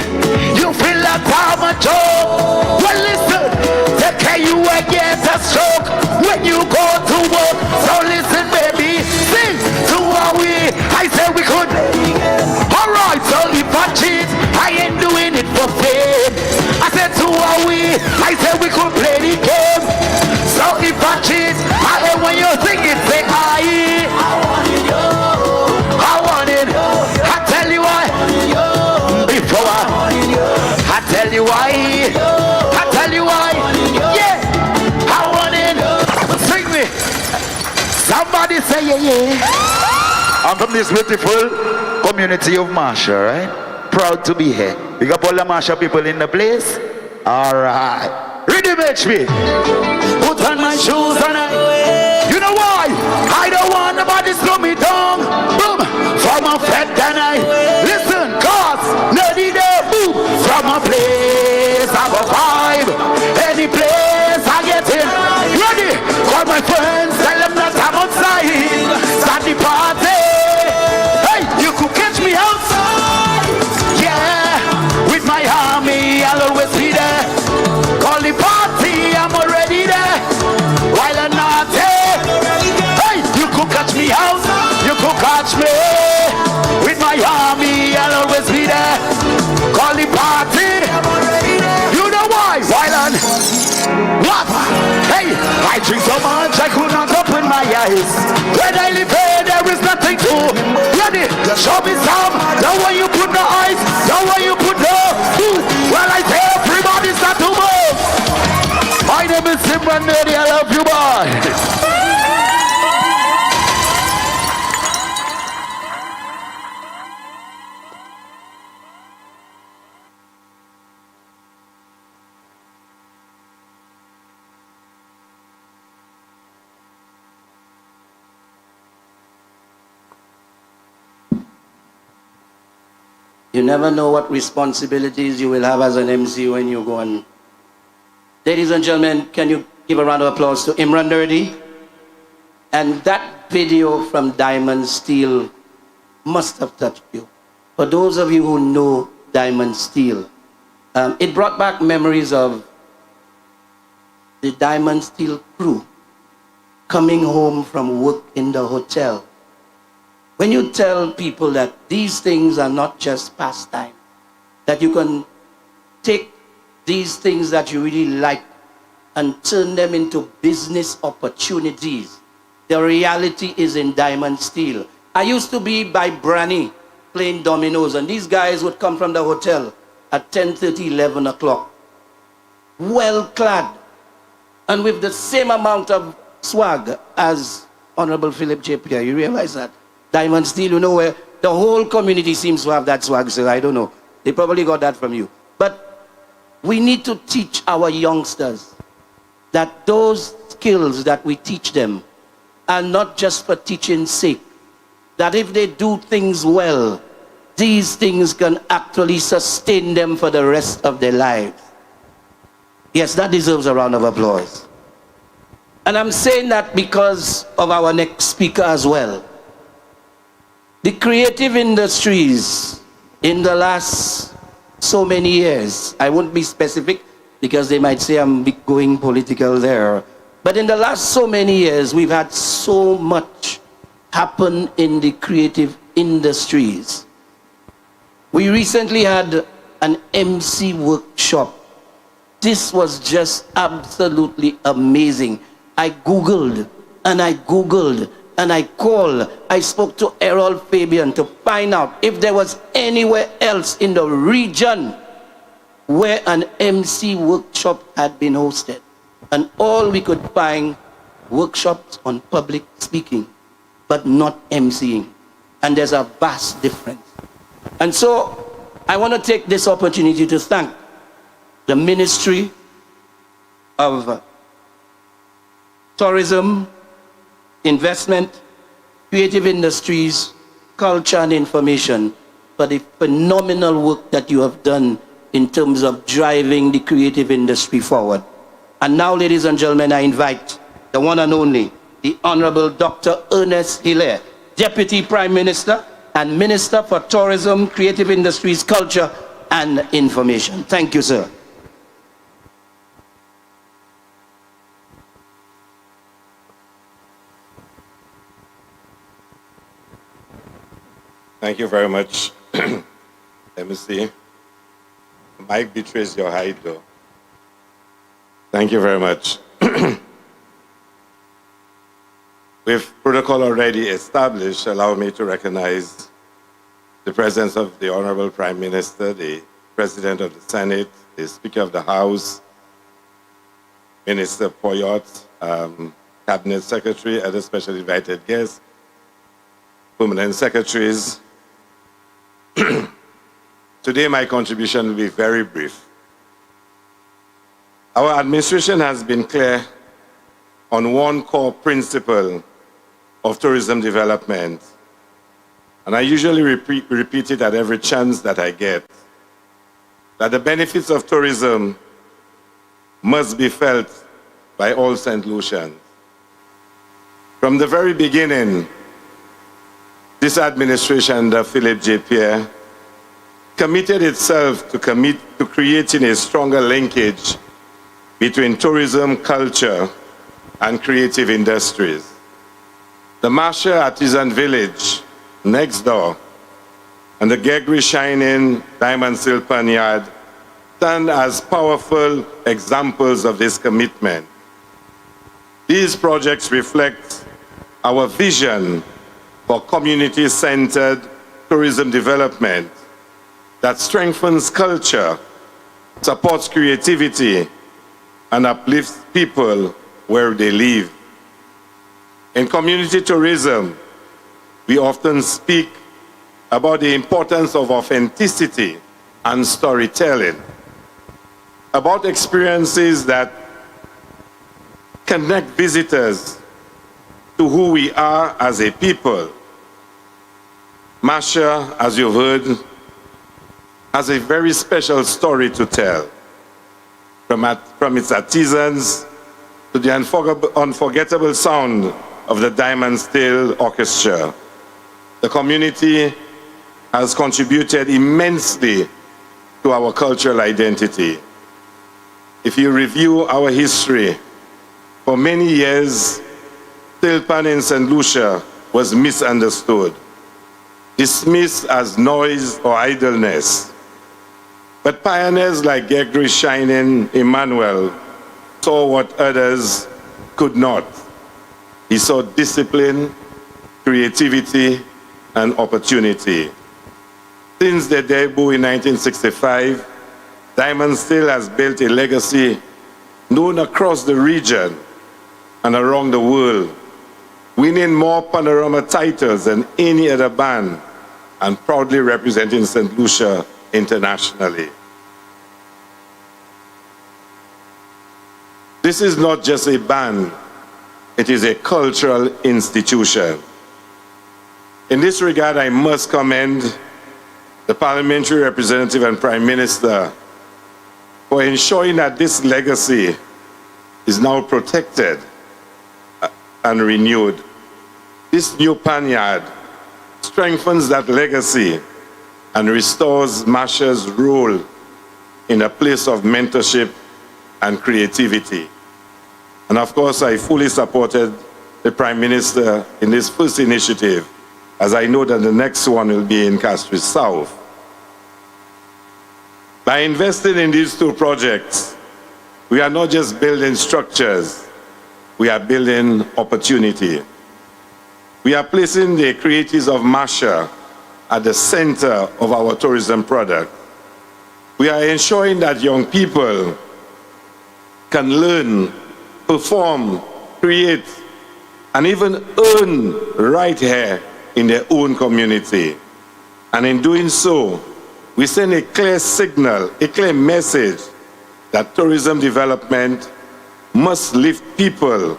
feel like I'm a joke. Well listen, take care you and get a stroke when you go to work. So listen baby, sing to I said we could play the game. So if I cheat, I am when you sing it, say I want it, yo. I want it. I tell you why. Before I tell you why. I tell you why. Yeah, I want it. Sing me. Somebody say yeah. I'm from this beautiful community of Marsha, right? Proud to be here. We got all the Marsha people in the place. Alright. Rhythm HP. Put on my shoes and you know why? I don't want nobody slow me down. Boom. From a fed and listen, cause nerdy there. Boom. From a place I go vibe. Any place I get in. Ready? Call my friends, tell them that I'm outside. Start the party. Hey, you could catch me outside. Yeah, with my army, I'll always be there. Call the party, I'm already there. While I'm not there. Hey, you could catch me out. You could catch me. With my army, I'll always be there. Call the party. You know why? While I'm what? Hey, I drink so much I could not open my eyes. When I live here, there is nothing to. Ready? Show me some. The way you put the eyes. The way you put the. Well, I say everybody's not to move. My name is Simran Nerdy. I love you, boy. You never know what responsibilities you will have as an MC when you go on. Ladies and gentlemen, can you give a round of applause to Imran Nerdy? And that video from Diamond Steel must have touched you. For those of you who know Diamond Steel, it brought back memories of the Diamond Steel crew coming home from work in the hotel. When you tell people that these things are not just pastime, that you can take these things that you really like and turn them into business opportunities, the reality is in Diamond Steel. I used to be by Branny playing dominoes, and these guys would come from the hotel at 10:30, 11 o'clock, well clad, and with the same amount of swag as Honorable Philip J. Pierre. You realize that? Diamond Steel, you know, where the whole community seems to have that swag, so I don't know. They probably got that from you. But we need to teach our youngsters that those skills that we teach them are not just for teaching's sake. That if they do things well, these things can actually sustain them for the rest of their lives. Yes, that deserves a round of applause. And I'm saying that because of our next speaker as well. The creative industries in the last so many years, I won't be specific because they might say I'm going political there, but in the last so many years, we've had so much happen in the creative industries. We recently had an MC workshop. This was just absolutely amazing. I Googled and I Googled and I called. I spoke to Errol Fabian to find out if there was anywhere else in the region where an MC workshop had been hosted. And all we could find, workshops on public speaking, but not MCing. And there's a vast difference. And so I want to take this opportunity to thank the Ministry of Tourism, Investment, Creative Industries, Culture and Information for the phenomenal work that you have done in terms of driving the creative industry forward. And now, ladies and gentlemen, I invite the one and only, the Honorable Dr. Ernest Hilaire, Deputy Prime Minister and Minister for Tourism, Creative Industries, Culture and Information. Thank you, sir. Thank you very much. Let me see. Mike betrays your height, though. Thank you very much. With protocol already established, allow me to recognize the presence of the Honorable Prime Minister, the President of the Senate, the Speaker of the House, Minister Poyot, Cabinet Secretary, other special invited guests, permanent secretaries. Today my contribution will be very brief. Our administration has been clear on one core principle of tourism development, and I usually repeat it at every chance that I get, that the benefits of tourism must be felt by all St. Lucians. From the very beginning, this administration under Philip J. Pierre committed itself to creating a stronger linkage between tourism, culture, and creative industries. The Marcia Artisan Village next door and the Gregory Shining Diamond Steel Panyard stand as powerful examples of this commitment. These projects reflect our vision for community-centered tourism development that strengthens culture, supports creativity, and uplifts people where they live. In community tourism, we often speak about the importance of authenticity and storytelling, about experiences that connect visitors to who we are as a people. Marcia, as you've heard, has a very special story to tell. From its artisans to the unforgettable sound of the Diamond Steel Orchestra. The community has contributed immensely to our cultural identity. If you review our history, for many years, steel pan in St. Lucia was misunderstood, dismissed as noise or idleness. But pioneers like Gregory Shining Emmanuel saw what others could not. He saw discipline, creativity, and opportunity. Since their debut in 1965, Diamond Steel has built a legacy known across the region and around the world, winning more panorama titles than any other band and proudly representing St. Lucia internationally. This is not just a band, it is a cultural institution. In this regard, I must commend the parliamentary representative and Prime Minister for ensuring that this legacy is now protected and renewed. This new panyard strengthens that legacy and restores Marcia's role in a place of mentorship and creativity. And of course, I fully supported the Prime Minister in this first initiative, as I know that the next one will be in Castries South. By investing in these two projects, we are not just building structures, we are building opportunity. We are placing the creatives of Marcia at the center of our tourism product. We are ensuring that young people can learn, perform, create, and even earn right here in their own community. And in doing so, we send a clear signal, a clear message that tourism development must lift people,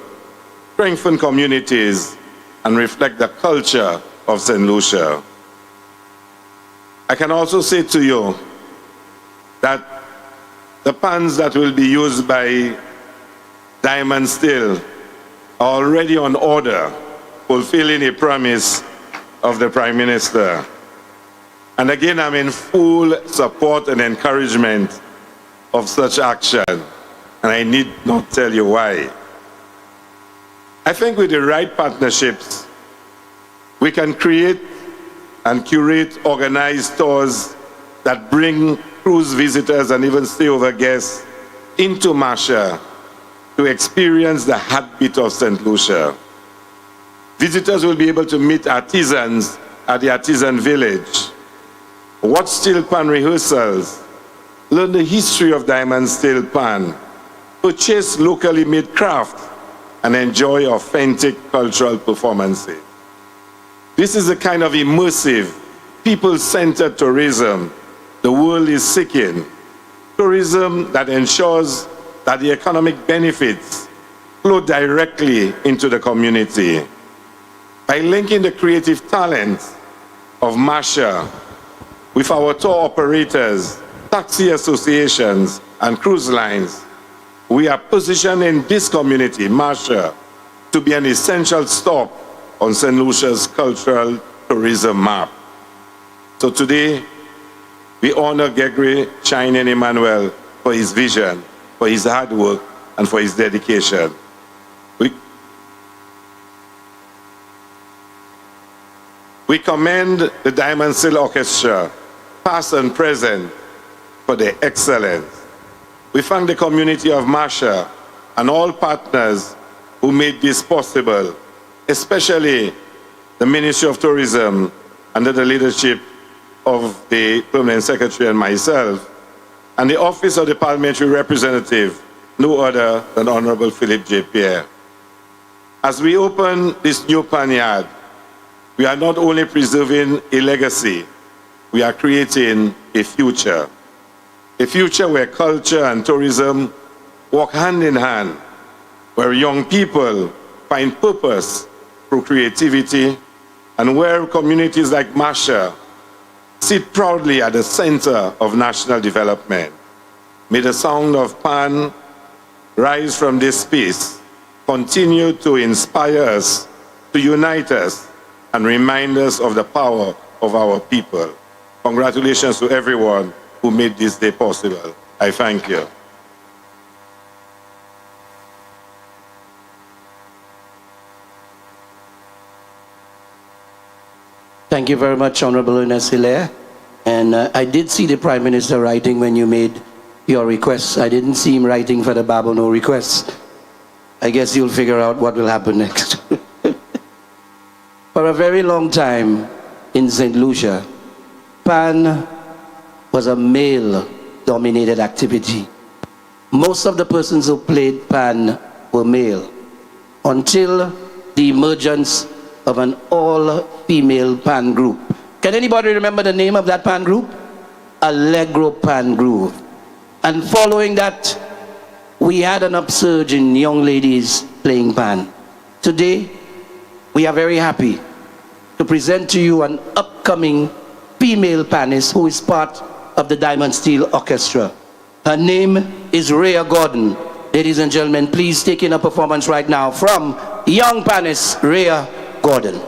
strengthen communities, and reflect the culture of St. Lucia. I can also say to you that the pans that will be used by Diamond Steel are already on order, fulfilling a promise of the Prime Minister. And again, I'm in full support and encouragement of such action, and I need not tell you why. I think with the right partnerships, we can create and curate organized tours that bring cruise visitors and even stayover guests into Marcia to experience the heartbeat of St. Lucia. Visitors will be able to meet artisans at the artisan village, watch steel pan rehearsals, learn the history of diamond steel pan, purchase locally made craft, and enjoy authentic cultural performances. This is the kind of immersive, people-centered tourism the world is seeking. Tourism that ensures that the economic benefits flow directly into the community. By linking the creative talents of Masha with our tour operators, taxi associations, and cruise lines, we are positioning this community, Masha, to be an essential stop on St. Lucia's cultural tourism map. So today, we honor Gregory Chinen Emmanuel for his vision, for his hard work, and for his dedication. We commend the Diamond Steel Orchestra, past and present, for their excellence. We thank the community of Masha and all partners who made this possible, especially the Ministry of Tourism under the leadership of the Permanent Secretary and myself, and the Office of the Parliamentary Representative, no other than Honorable Philip J. Pierre. As we open this new panyard, we are not only preserving a legacy, we are creating a future where culture and tourism walk hand in hand, where young people find purpose through creativity, and where communities like Masha sit proudly at the center of national development. May the sound of Pan rise from this space, continue to inspire us, to unite us, and remind us of the power of our people. Congratulations to everyone who made this day possible. I thank you. Thank you very much, Honorable Ernest Hilaire. And I did see the Prime Minister writing when you made your requests. I didn't see him writing for the Babel no requests. I guess you'll figure out what will happen next. For a very long time in St. Lucia, Pan was a male-dominated activity. Most of the persons who played Pan were male, until the emergence of an all-female Pan group. Can anybody remember the name of that Pan group? Allegro Pan Group. And following that, we had an upsurge in young ladies playing Pan. Today, we are very happy to present to you an upcoming female panist who is part of the Diamond Steel Orchestra. Her name is Rhea Gordon. Ladies and gentlemen, please take in a performance right now from young panist Rhea Gordon.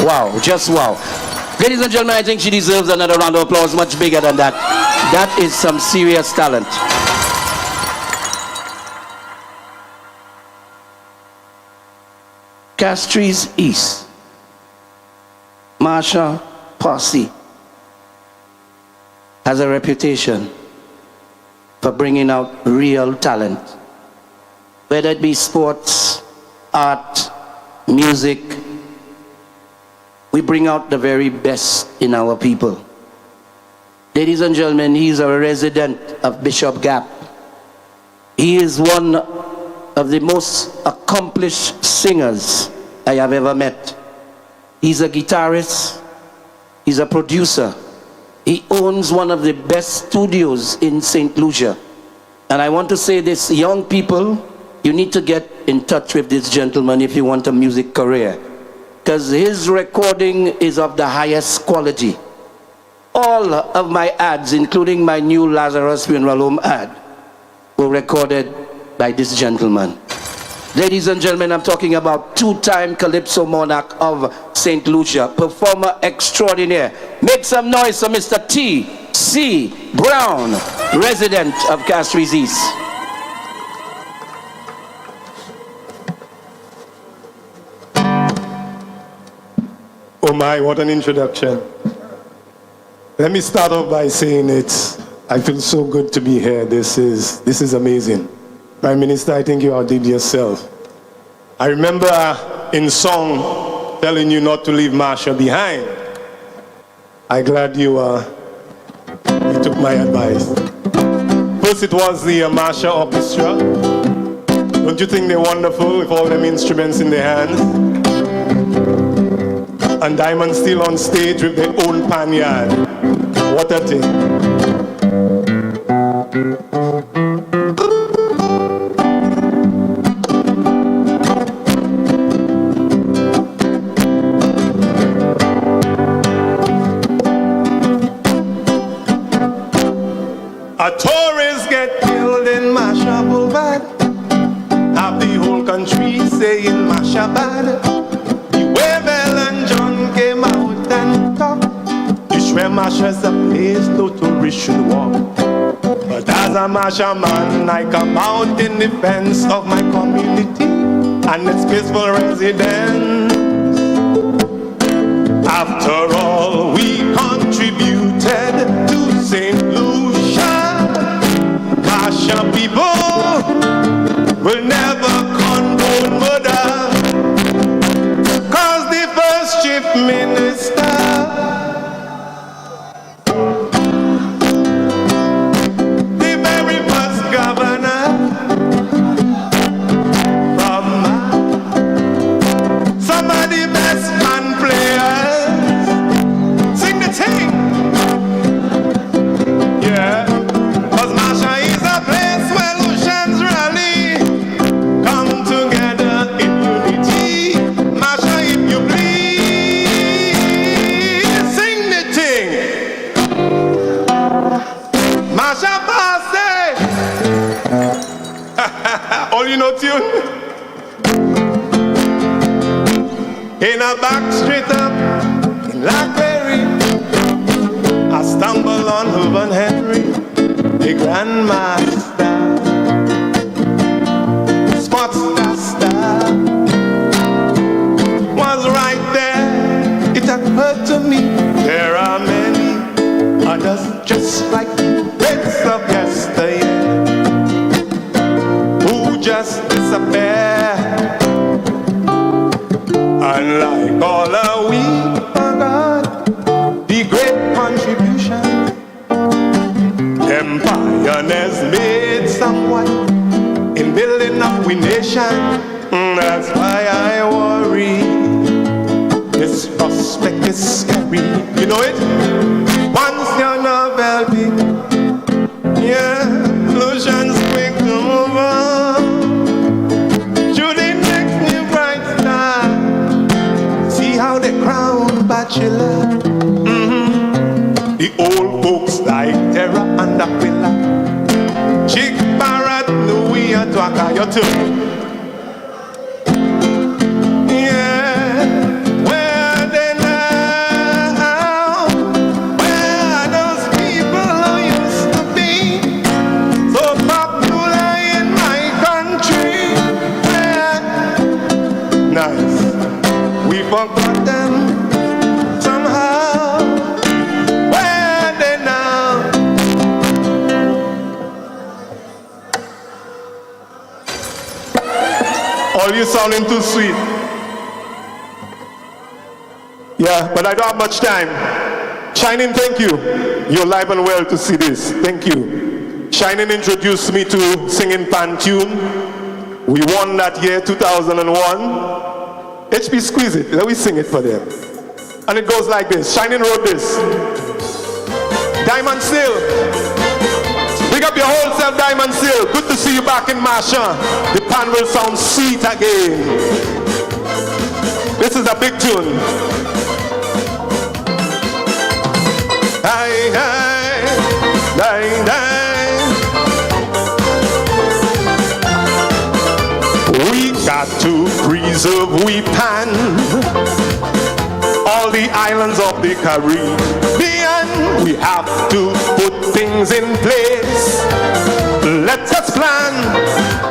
Wow, just wow. Ladies and gentlemen, I think she deserves another round of applause much bigger than that. That is some serious talent. Castries East, Marsha Posse has a reputation for bringing out real talent, whether it be sports, art, music. We bring out the very best in our people. Ladies and gentlemen, he's a resident of Bishop Gap. He is one of the most accomplished singers I have ever met. He's a guitarist, he's a producer. He owns one of the best studios in St. Lucia. And I want to say this, young people, you need to get in touch with this gentleman if you want a music career, because his recording is of the highest quality. All of my ads, including my new Lazarus Funeral Home ad, were recorded by this gentleman. Ladies and gentlemen, I'm talking about two-time Calypso monarch of St. Lucia, performer extraordinaire. Make some noise for Mr. T.C. Brown, resident of Castries East. Oh my, what an introduction. Let me start off by saying I feel so good to be here. This is amazing. Prime Minister, I think you outdid yourself. I remember in song telling you not to leave Marsha behind. I'm glad you took my advice. First it was the Marsha Orchestra. Don't you think they're wonderful with all them instruments in their hands? And Diamond Steel on stage with their own panyard. What a thing. A tourist get killed in Marsha Boulevard. Have the whole country saying Marsha bad. The way Bell and John came out and talked, you swear Marsha's a place no tourist should walk. But as a Marsha man, I come out in defense of my community and its peaceful residents. After all, we contributed to St. Lucia. Marsha people will never condone murder, 'cause the first chief minister tune. In a back street up in Blackberry, I stumble on Urban Henry, the grandmaster, Sportstar star, was right there. It occurred to me there are many others just like bits of yesteryear just disappear. Unlike all our we forgot the great contribution them pioneers made somewhat in building up we nation. That's why I worry. This prospect is scary. You know it? Once you're not wealthy, yeah, Lucian's quick to move on. The crown bachelor. The old folks like Terra and Aquila, Chick Barrett, Louis and Twakayotu. Yeah, where they forgot them somehow. Where are they now? All you sounding too sweet. Yeah, but I don't have much time. Shining, thank you. You're live and well to see this. Thank you. Shining introduced me to singing pan tune. We won that year, 2001. HP Squeeze It, let me sing it for them. And it goes like this. Shining wrote this. Diamond Still. Big up your whole self, Diamond Still. Good to see you back in Marsha. The pan will sound sweet again. This is a big tune. Hi, hi, die, die. We got to preserve, we pan all the islands of the Caribbean. We have to put things in place. Let us plan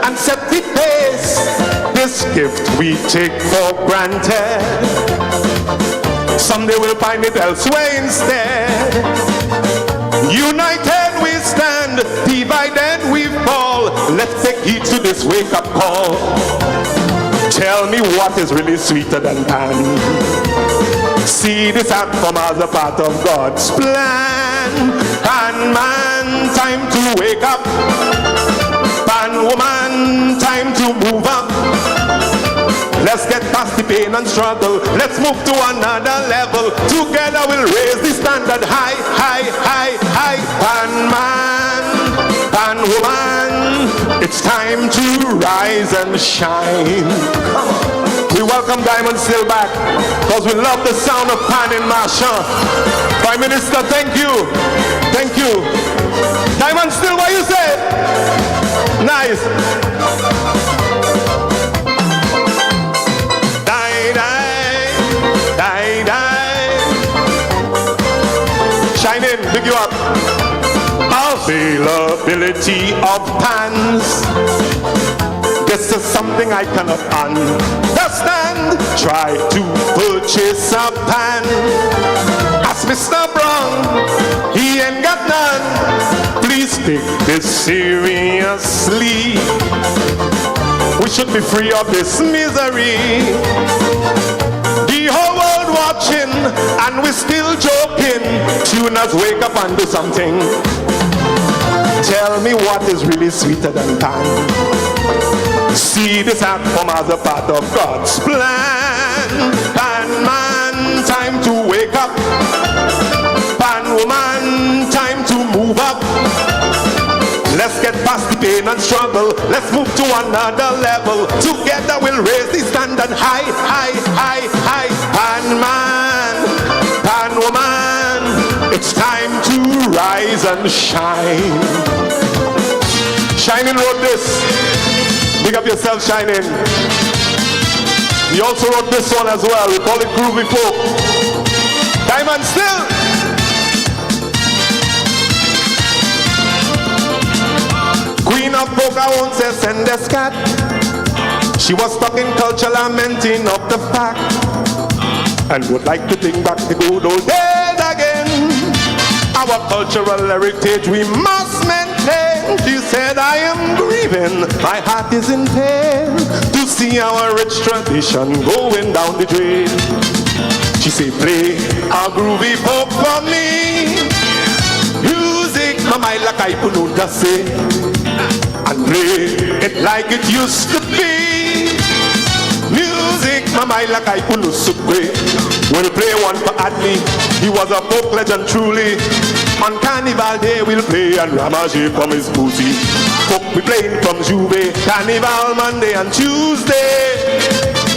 and set the pace. This gift we take for granted. Someday we'll find it elsewhere instead. United we stand, divided we fall. Let's take heed to this wake-up call. Tell me what is really sweeter than pan. See this outcome as a part of God's plan. Pan man, time to wake up. Pan woman, time to move up. Let's get past the pain and struggle. Let's move to another level. Together we'll raise the standard high, high, high, high. Pan man, pan woman, it's time to rise and shine. We welcome Diamond Still back because we love the sound of pan in Marsha. Prime Minister, thank you. Thank you. Diamond Still, what you say? Nice. Shining, big you up. Availability of pans. This is something I cannot understand. Try to purchase a pan. Ask Mr. Brown, he ain't got none. Please take this seriously. We should be free of this misery. The whole world watching and we still joking. Tuners, wake up and do something. Tell me what is really sweeter than pan. See this outcome as a part of God's plan. Pan man, time to wake up. Pan woman, time to move up. Let's get past the pain and struggle. Let's move to another level. Together we'll raise the standard high, high, high, high. Pan man, pan woman, it's time to rise and shine. Shining wrote this. Big up yourself, Shining. He also wrote this one as well. We call it Groovy Folk. Diamond Still. Queen of Pocahontas and the scat. She was stuck in culture, lamenting of the fact, and would like to bring back the good old days again. Our cultural heritage we must maintain. She said, I am grieving, my heart is in pain, to see our rich tradition going down the drain. She said, play a groovy folk for me. Music, mama, like I put on the say. And play it like it used to be. Music, mama, like I put on the we'll play one for Adney. He was a folk legend truly. On Carnival Day we'll play and Ramage from his booty. Folk we playing from Juve. Carnival Monday and Tuesday.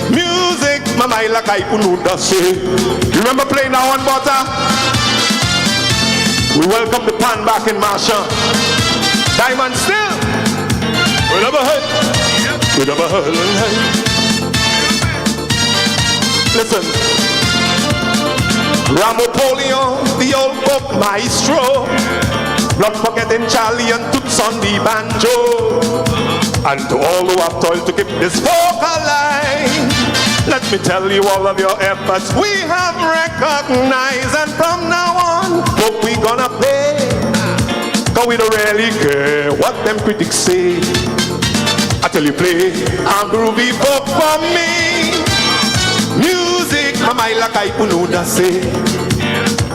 Music, mama, like I put on the say. You remember playing that one, Butter? We welcome the pan back in Marsha. Diamond Still. We never heard. We never heard. Listen. Ramopolio, the old folk maestro. Blood forgetting Charlie and Toots on the banjo. And to all who have toiled to keep this folk alive, Let me tell you all of your efforts we have recognized, and from now on, what we gonna play? Cause we don't really care what them critics say. I tell you, play a groovy folk for me. Music, mama like I unuda say,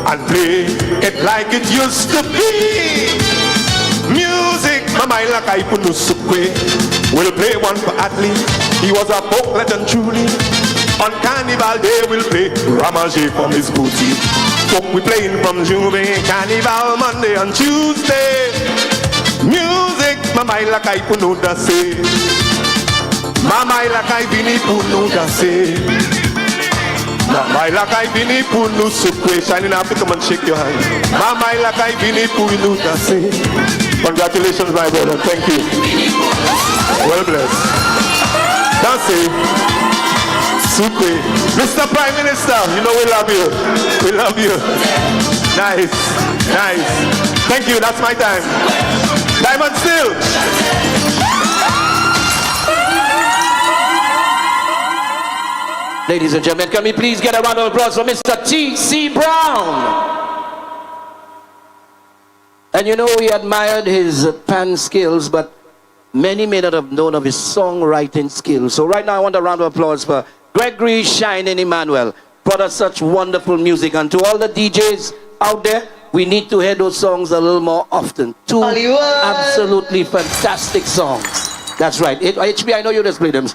and play it like it used to be. Music, mama like I unusukwe. We'll play one for Atlee. He was a folk legend truly. On Carnival Day we'll play Ramage from his booty. Folk we playing from Juve, Carnival Monday and Tuesday. Music, mama like I unuda say. Mama like I bini unuda say. Mama like I bini punu sukwe. Shining Africa, come and shake your hand. Mama like I bini unuda say. Congratulations, my brother. Thank you. Well blessed. That's it. Super. Mr. Prime Minister, you know we love you. We love you. Nice. Nice. Thank you. That's my time. Diamond Steel. Ladies and gentlemen, can we please get a round of applause for Mr. T.C. Brown? And you know, we admired his pan skills, but many may not have known of his songwriting skills. So right now I want a round of applause for Gregory Shining Emmanuel. Brought us such wonderful music. And to all the DJs out there, we need to hear those songs a little more often. Two absolutely fantastic songs. That's right. HB, I know you just play them.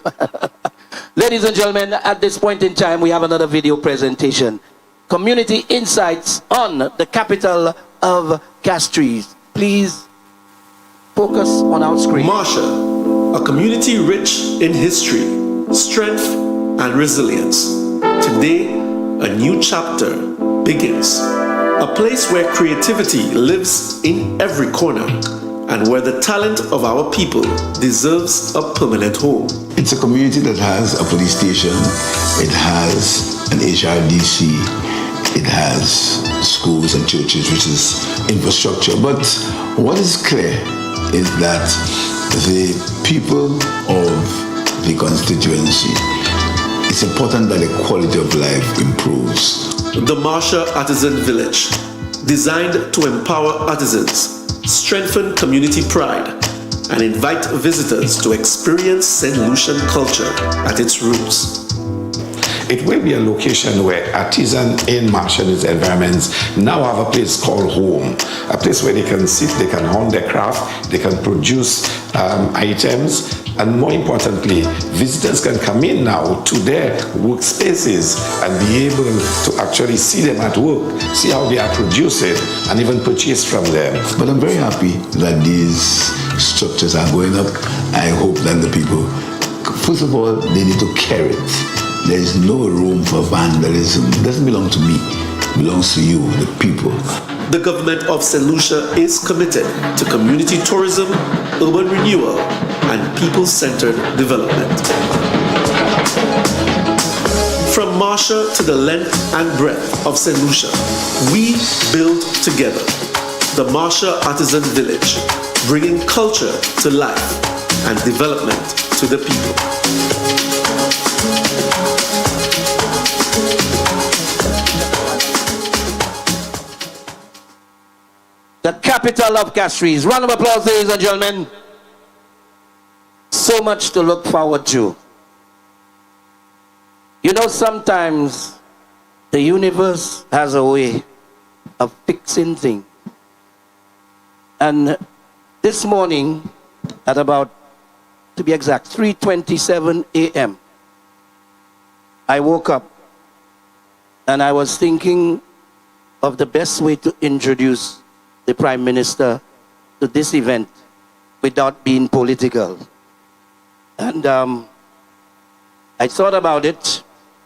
Ladies and gentlemen, at this point in time, we have another video presentation. Community Insights on the capital of Castries. Please focus on our screen. Marsha, a community rich in history, strength, and resilience. Today, a new chapter begins. A place where creativity lives in every corner and where the talent of our people deserves a permanent home. It's a community that has a police station, it has an HRDC, it has schools and churches, which is infrastructure. But what is clear is that the people of the constituency, it's important that the quality of life improves. The Marsha Artisan Village, designed to empower artisans, strengthen community pride, and invite visitors to experience St. Lucian culture at its roots. It will be a location where artisans in Marsha and its environments now have a place called home, a place where they can sit, they can hone their craft, they can produce items, and more importantly, visitors can come in now to their workspaces and be able to actually see them at work, see how they are producing, and even purchase from them. But I'm very happy that these structures are going up. I hope that the people, first of all, they need to care it. There is no room for vandalism. It doesn't belong to me. It belongs to you, the people. The government of St. Lucia is committed to community tourism, urban renewal, and people-centered development. From Marsha to the length and breadth of St. Lucia, we build together. The Marsha Artisan Village, bringing culture to life and development to the people. The capital of Castries. Round of applause, ladies and gentlemen. So much to look forward to. You know, sometimes the universe has a way of fixing things. And this morning, at about, to be exact, 3:27 a.m., I woke up and I was thinking of the best way to introduce the Prime Minister to this event without being political. And I thought about it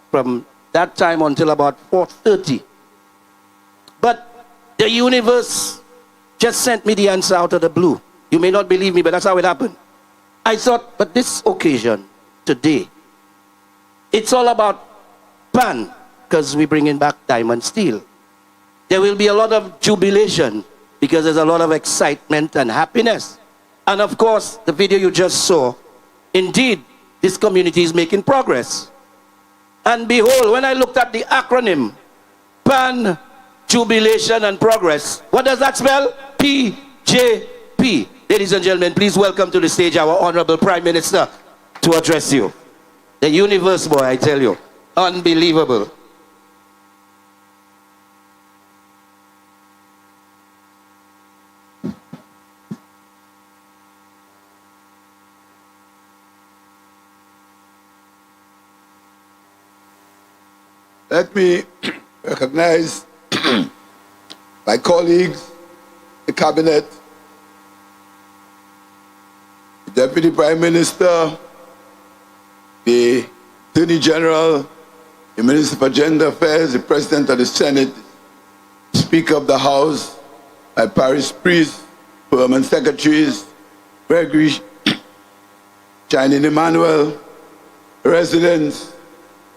from that time until about 4:30. But the universe just sent me the answer out of the blue. You may not believe me, but that's how it happened. I thought, but this occasion, today, it's all about pan, because we're bringing back diamond steel. There will be a lot of jubilation, because there's a lot of excitement and happiness. And of course, the video you just saw, indeed, this community is making progress. And behold, when I looked at the acronym, Pan, Jubilation and Progress, what does that spell? PJP. Ladies and gentlemen, please welcome to the stage our Honorable Prime Minister to address you. The universe boy, I tell you. Unbelievable. Let me recognize my colleagues, the cabinet, the Deputy Prime Minister, the Attorney General, the Minister for Gender Affairs, the President of the Senate, Speaker of the House, my parish priest, permanent secretaries, Gregory, Shining Emmanuel, residents,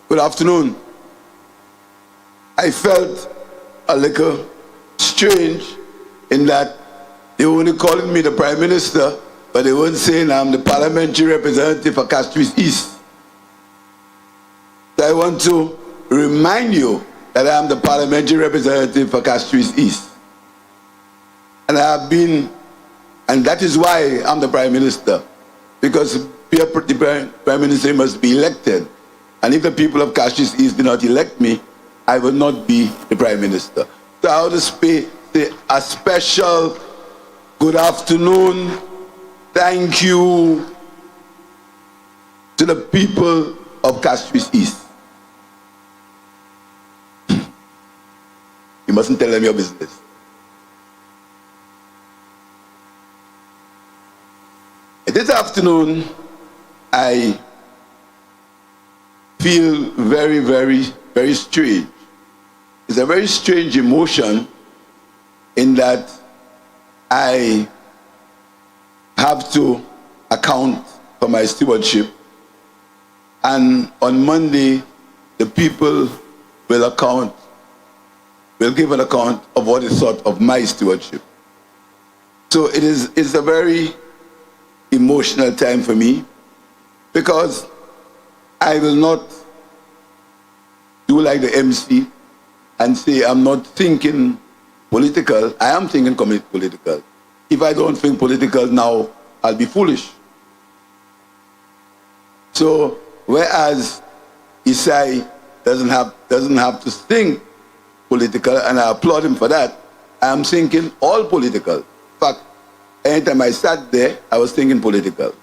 good afternoon. I felt a little strange in that they were only calling me the Prime Minister, but they weren't saying I'm the parliamentary representative for Castries East. So I want to remind you that I am the parliamentary representative for Castries East. And I have been, and that is why I'm the Prime Minister, because the Prime Minister must be elected. And if the people of Castries East do not elect me, I will not be the Prime Minister. So I want to say a special good afternoon, thank you to the people of Castries East. You mustn't tell them your business. This afternoon, I feel very, very, very strange. It's a very strange emotion in that I have to account for my stewardship, and on Monday the people will give an account of what is thought of my stewardship. So it's a very emotional time for me, because I will not do like the MC and say I'm not thinking political. I am thinking political. If I don't think political now, I'll be foolish. So whereas Isai doesn't have to think political, and I applaud him for that, I am thinking all political. In fact, anytime I sat there, I was thinking political.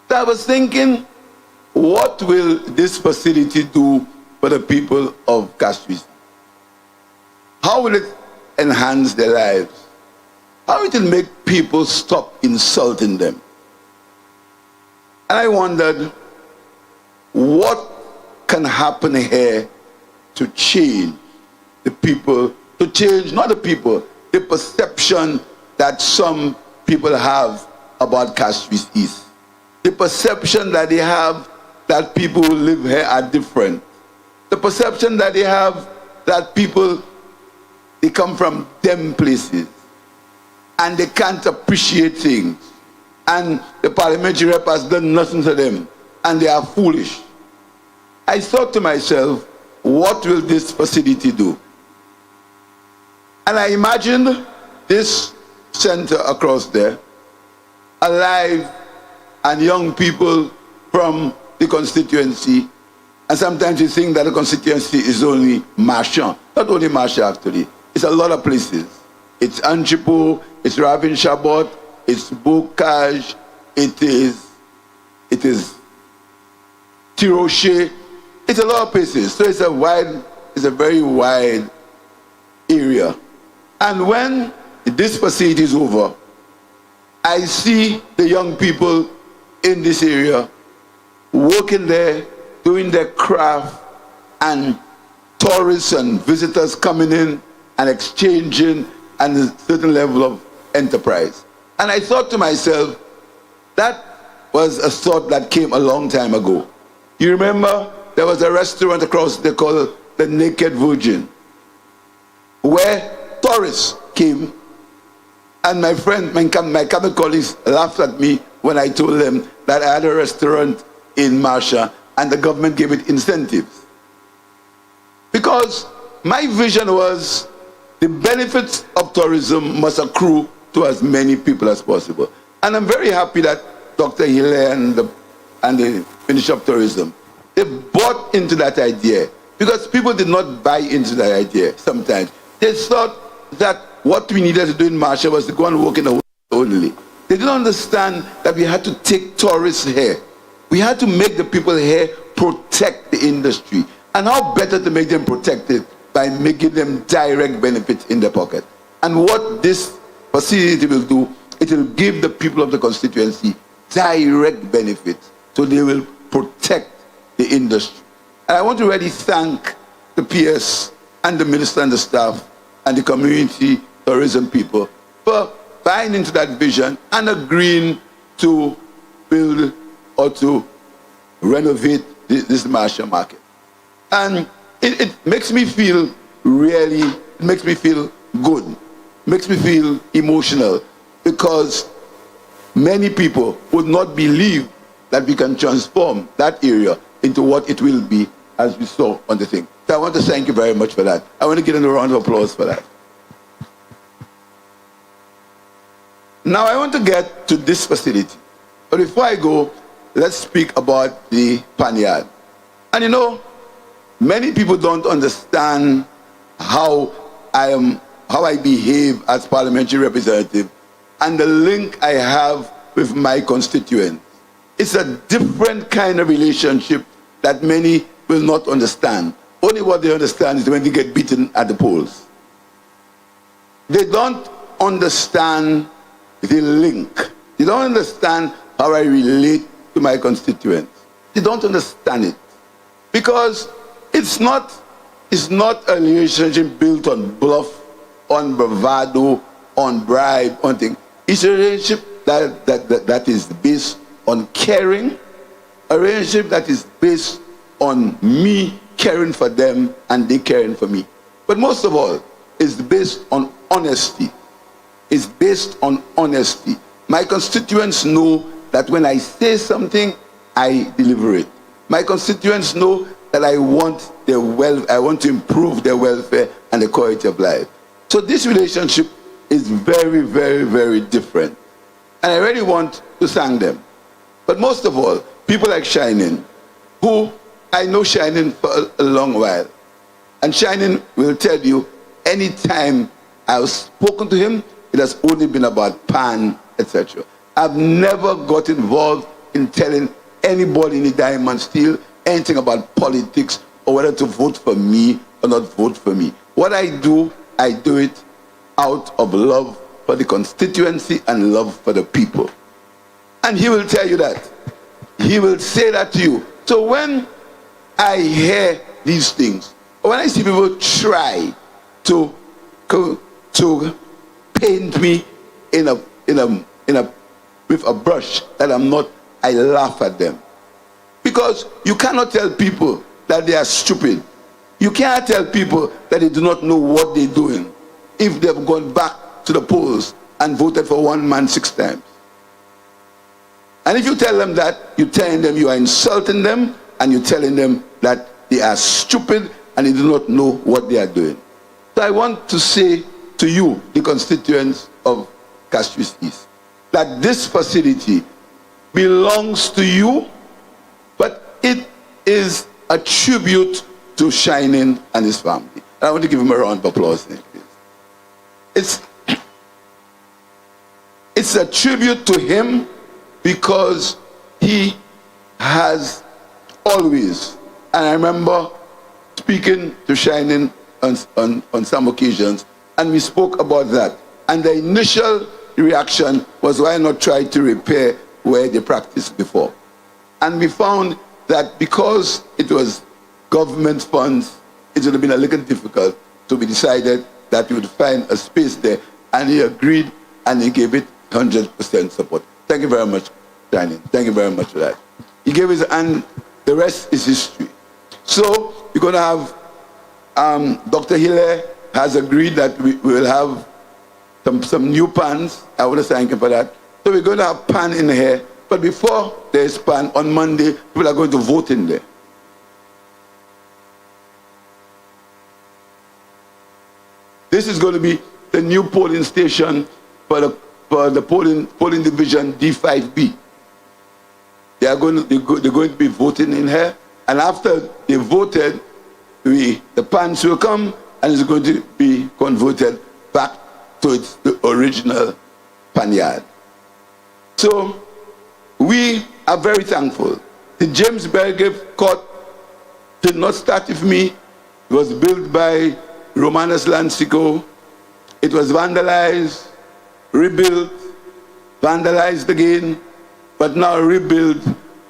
So I was thinking, what will this facility do for the people of Castries? How will it enhance their lives? How it will make people stop insulting them? And I wondered, what can happen here to change the people, to change not the people, the perception that some people have about Castries East. The perception that they have that people who live here are different. The perception that they have that people, they come from them places and they can't appreciate things. And the parliamentary rep has done nothing to them and they are foolish. I thought to myself, what will this facility do? And I imagined this center across there, alive, and young people from the constituency. And sometimes you think that the constituency is only Marchand. Not only Marchand, actually. It's a lot of places. It's Anchipo, it's Ravin Chabot, it's Bocage, it is Tiroche. It's a lot of places. So it's a very wide area. And when this facility is over, I see the young people in this area working there, doing their craft, and tourists and visitors coming in and exchanging, and a certain level of enterprise. And I thought to myself, that was a thought that came a long time ago. You remember there was a restaurant across there called the Naked Virgin, where tourists came, and my friend, my cabinet colleagues laughed at me when I told them that I had a restaurant in Marsha and the government gave it incentives. Because my vision was the benefits of tourism must accrue to as many people as possible. And I'm very happy that Dr. Hilaire and the Ministry of Tourism, they bought into that idea, because people did not buy into that idea sometimes. They thought that what we needed to do in Marshall was to go and work in the hotel only. They didn't understand that we had to take tourists here. We had to make the people here protect the industry. And how better to make them protected by making them direct benefits in their pocket. And what this facility will do, it will give the people of the constituency direct benefits. So they will protect the industry. And I want to really thank the PS and the minister and the staff and the community tourism people for buying into that vision and agreeing to build or to renovate this Marshall market. And it makes me feel really, it makes me feel good, makes me feel emotional, because many people would not believe that we can transform that area into what it will be, as we saw on the thing. So I want to thank you very much for that. I want to give a round of applause for that. Now I want to get to this facility. But before I go, let's speak about the panyard. And you know, many people don't understand how I behave as parliamentary representative and the link I have with my constituents. It's a different kind of relationship that many will not understand. Only what they understand is when they get beaten at the polls. They don't understand the link. They don't understand how I relate to my constituents. They don't understand it. Because it's not a relationship built on bluff, on bravado, on bribe, on things. It's a relationship that is based on caring, a relationship that is based on me caring for them and they caring for me. But most of all, it's based on honesty. It's based on honesty. My constituents know that when I say something, I deliver it. My constituents know that I want to improve their welfare and the quality of life. So this relationship is very, very, very different. And I really want to thank them. But most of all, people like Shining, who I know Shining for a long while. And Shining will tell you, anytime I've spoken to him, it has only been about pan, etc. I've never got involved in telling anybody in the Diamond Steel anything about politics or whether to vote for me or not vote for me. What I do it out of love for the constituency and love for the people. And he will tell you that. He will say that to you. So when I hear these things, or when I see people try to paint me with a brush that I'm not, I laugh at them. Because you cannot tell people that they are stupid. You cannot tell people that they do not know what they're doing if they've gone back to the polls and voted for one man 6 times. And if you tell them that, you're telling them you are insulting them, and you're telling them that they are stupid and they do not know what they are doing. So I want to say to you, the constituents of Castries East, that this facility belongs to you, but it is a tribute to Shining and his family. And I want to give him a round of applause, please. It's a tribute to him because he has always, and I remember speaking to Shining on some occasions, and we spoke about that. And the initial reaction was, why not try to repair where they practiced before? And we found that because it was government funds, it would have been a little difficult. So we decided that we would find a space there, and he agreed, and he gave it 100% support. Thank you very much, Shining. Thank you very much for that. He gave his, and the rest is history. So we're going to have, Dr. Hilaire has agreed that we will have some new pans. I want to thank him for that. So we're going to have pan in here. But before there is pan, on Monday, people are going to vote in there. This is going to be the new polling station for the polling division D5B. They're going to be voting in here, and after they voted, the pans will come and it's going to be converted back to its original panyard. So we are very thankful. The James Belgrave Court did not start with me. It was built by Romanus Lancico. It was vandalized, rebuilt, vandalized again, but now rebuilt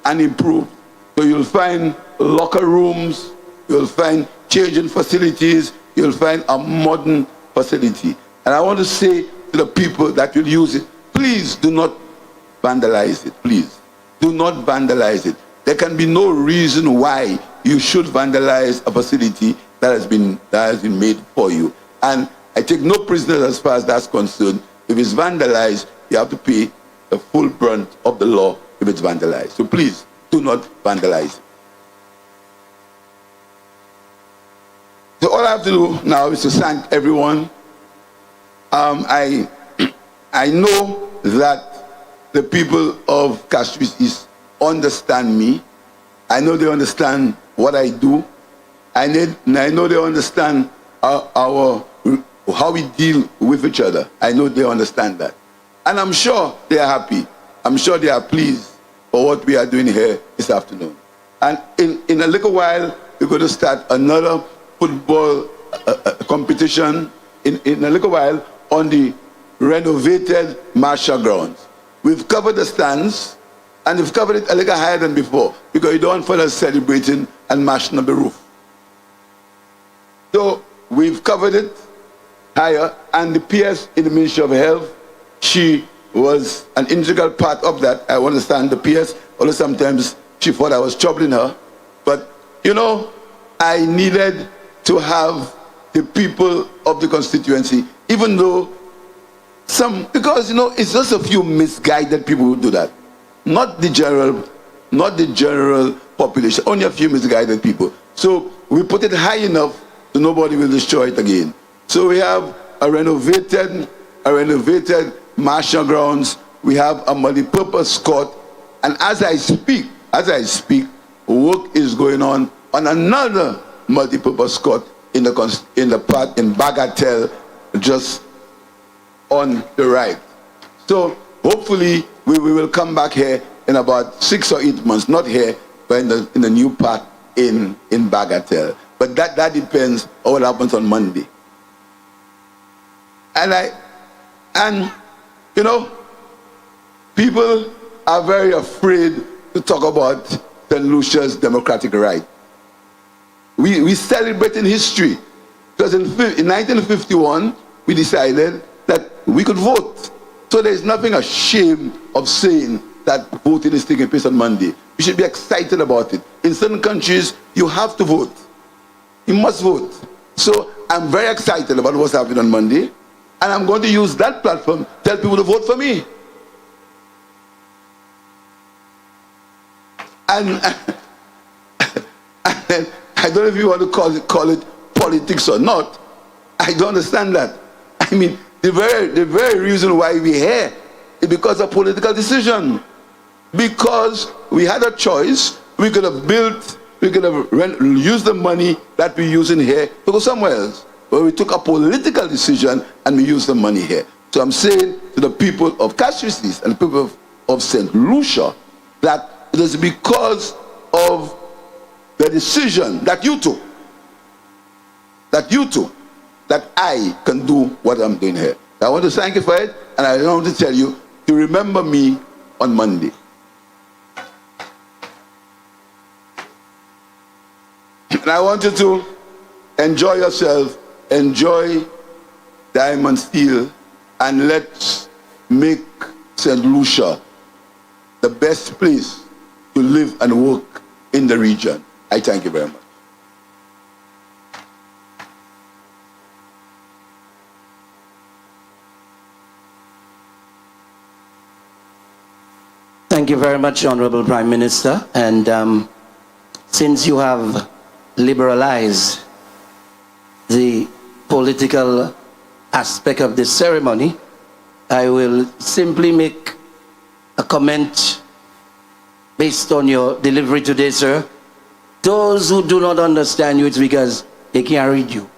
and improved. So you'll find locker rooms, you'll find changing facilities, you'll find a modern facility. And I want to say to the people that will use it, please do not vandalize it, please. Do not vandalize it. There can be no reason why you should vandalize a facility that has been made for you. And I take no prisoners as far as that's concerned. If it's vandalized, you have to pay the full brunt of the law if it's vandalized. So please, do not vandalize it. So all I have to do now is to thank everyone. I know that the people of Castries East understand me. I know they understand what I do. I know they understand how we deal with each other. I know they understand that. And I'm sure they are happy. I'm sure they are pleased for what we are doing here this afternoon. And in a little while, we're going to start another football competition in a little while on the renovated Marshall grounds. We've covered the stands, and we've covered it a little higher than before because you don't want further celebrating and mashing up the roof. So we've covered it higher, and the PS in the Ministry of Health, she was an integral part of that. I understand the PS, although sometimes she thought I was troubling her. But, you know, I needed to have the people of the constituency, even though because, you know, it's just a few misguided people who do that. Not the general population, only a few misguided people. So we put it high enough so nobody will destroy it again. So we have a renovated Marshall grounds. We have a multi-purpose court, and as I speak, work is going on another multi-purpose court in the part in Bagatelle, just on the right. So hopefully we will come back here in about 6 or 8 months, not here, but in the new part in Bagatelle. But that depends on what happens on Monday. And you know, people are very afraid to talk about St. Lucia's democratic right. We celebrate in history, because in 1951 we decided that we could vote. So there's nothing ashamed of saying that voting is taking place on Monday. We should be excited about it. In certain countries, you have to vote. You must vote. So I'm very excited about what's happening on Monday, and I'm going to use that platform to tell people to vote for me. And I don't know if you want to call it politics or not. I don't understand that. I mean, the very reason why we're here is because of political decision. Because we had a choice, we could have used the money that we're using here to go somewhere else. But we took a political decision and we used the money here. So I'm saying to the people of Castries East and the people of St. Lucia that it is because of the decision that you took, that I can do what I'm doing here. I want to thank you for it, and I want to tell you to remember me on Monday. And I want you to enjoy yourself, enjoy Diamond Steel, and let's make St. Lucia the best place to live and work in the region. I thank you very much. Thank you very much, Honorable Prime Minister. And since you have liberalized the political aspect of this ceremony, I will simply make a comment based on your delivery today, sir. Those who do not understand you, it's because they can't read you.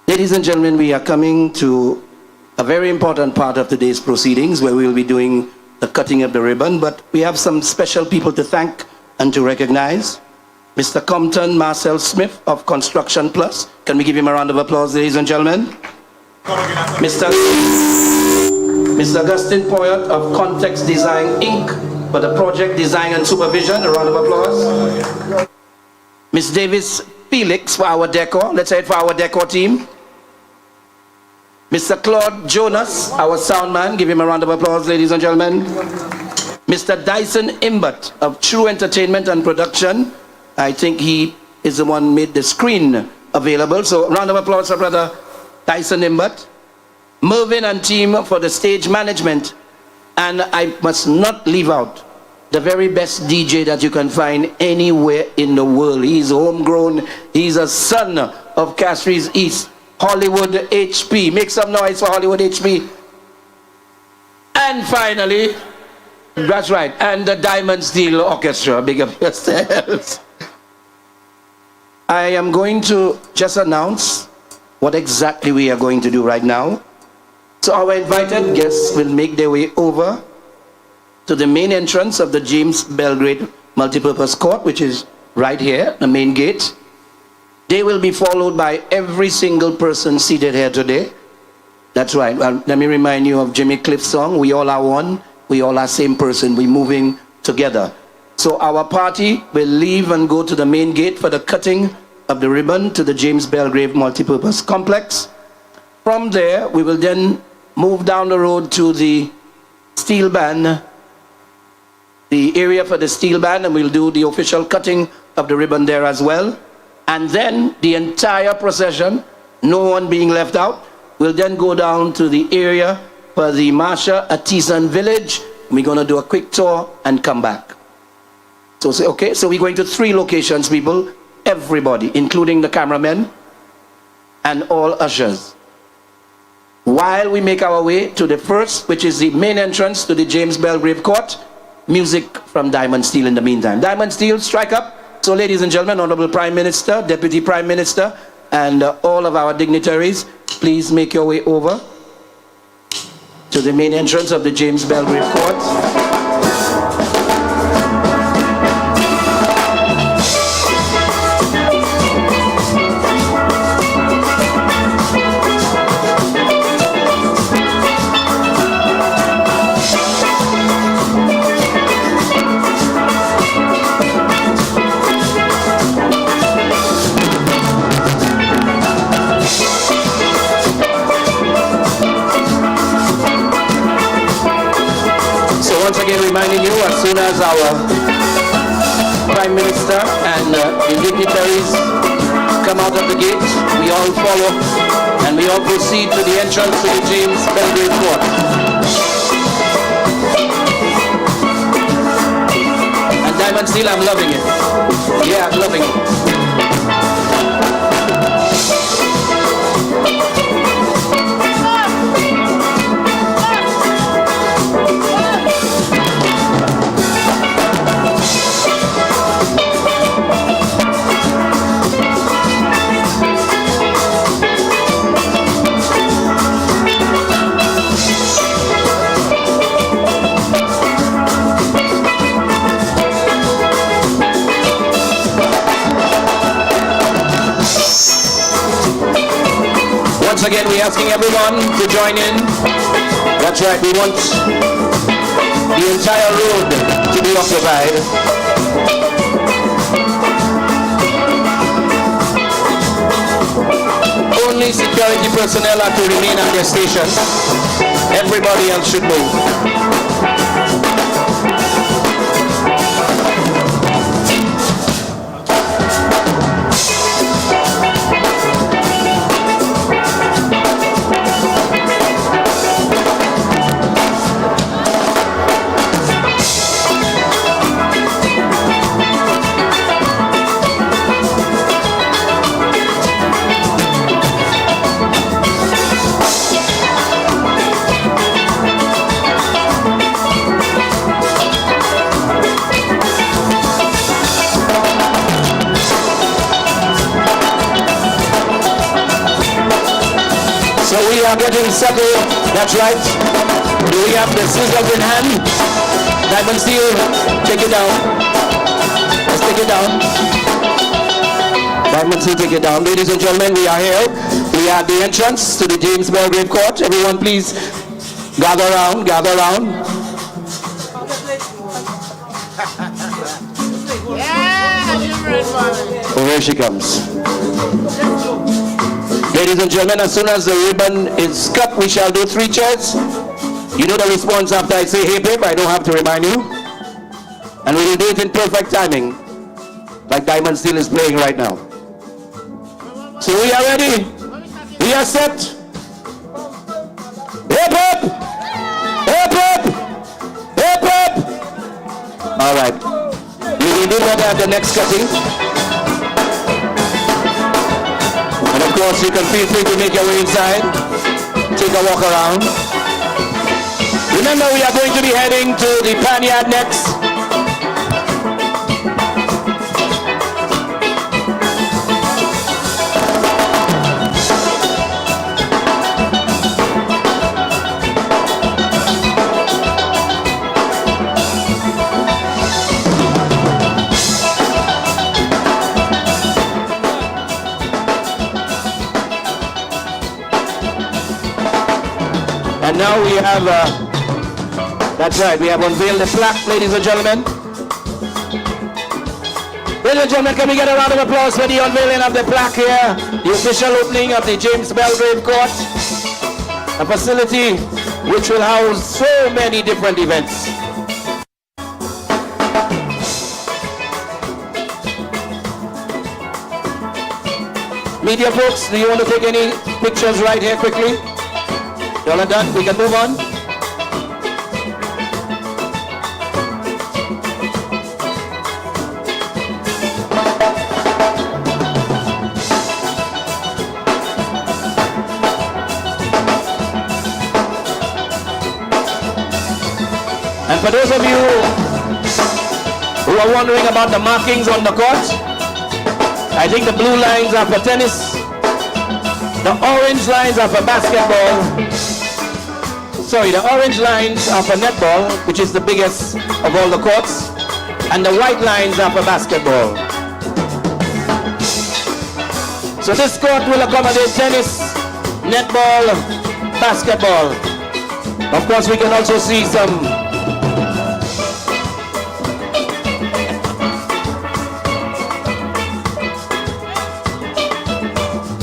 Ladies and gentlemen, we are coming to a very important part of today's proceedings where we will be doing the cutting of the ribbon, but we have some special people to thank and to recognize. Mr. Compton Marcel Smith of Construction Plus. Can we give him a round of applause, ladies and gentlemen? Mr. Augustine Poyot of Context Design Inc. for the project design and supervision. A round of applause. Ms. Davis Felix for our decor. Let's say it for our decor team. Mr. Claude Jonas, our sound man. Give him a round of applause, ladies and gentlemen. Mr. Dyson Imbert of True Entertainment and Production. I think he is the one who made the screen available. So round of applause for Brother Dyson Imbert. Mervyn and team for the stage management. And I must not leave out the very best DJ that you can find anywhere in the world. He's homegrown. He's a son of Castries East. Hollywood HP. Make some noise for Hollywood HP. And finally, that's right, and the Diamond Steel Orchestra. Big up yourselves. I am going to just announce what exactly we are going to do right now. So our invited guests will make their way over to the main entrance of the James Belgrade Multipurpose Court, which is right here, the main gate. They will be followed by every single person seated here today. That's right. Let me remind you of Jimmy Cliff's song, We All Are One, we all are same person, we're moving together. So our party will leave and go to the main gate for the cutting of the ribbon to the James Belgrave Multipurpose Complex. From there, we will then move down the road to the steel band, the area for the steel band, and we'll do the official cutting of the ribbon there as well. And then the entire procession, no one being left out, will then go down to the area for the Marsha Artisan Village. We're going to do a quick tour and come back. So say, okay, so we're going to 3 locations, people. Everybody, including the cameramen and all ushers. While we make our way to the first, which is the main entrance to the James Belgrave Court, music from Diamond Steel in the meantime. Diamond Steel, strike up. So ladies and gentlemen, Honorable Prime Minister, Deputy Prime Minister, and all of our dignitaries, please make your way over to the main entrance of the James Belgrave Court. Once again reminding you, as soon as our Prime Minister and the dignitaries come out of the gate, we all follow and we all proceed to the entrance to the James Belgrave Court. And Diamond Steel, I'm loving it. Yeah, I'm loving it. Once again, we're asking everyone to join in. That's right, we want the entire road to be occupied. Only security personnel are to remain at their stations. Everybody else should move. are getting settled. That's right. Do we have the scissors in hand? Diamond Steel, take it down. Let's take it down. Diamond Steel, take it down. Ladies and gentlemen, we are here. We are at the entrance to the James Belgrave Court. Everyone please gather around, gather around. Oh, here she comes. Ladies and gentlemen, as soon as the ribbon is cut, we shall do 3 cheers. You know the response after I say hip hip, I don't have to remind you. And we will do it in perfect timing, like Diamond Steel is playing right now. So we are ready. We are set. Hip hip! Hip hip! Hip hip! All right. We will do that at the next cutting. And of course, you can feel free to make your way inside. Take a walk around. Remember, we are going to be heading to the Panyard next. And now we have, that's right, we have unveiled the plaque, ladies and gentlemen. Ladies and gentlemen, can we get a round of applause for the unveiling of the plaque here? The official opening of the James Belgrave Court, a facility which will house so many different events. Media folks, do you want to take any pictures right here quickly? Y'all are done? We can move on? And for those of you who are wondering about the markings on the court, I think the blue lines are for tennis, the orange lines are for basketball. Sorry, the orange lines are for netball, which is the biggest of all the courts, and the white lines are for basketball. So this court will accommodate tennis, netball, basketball. Of course, we can also see some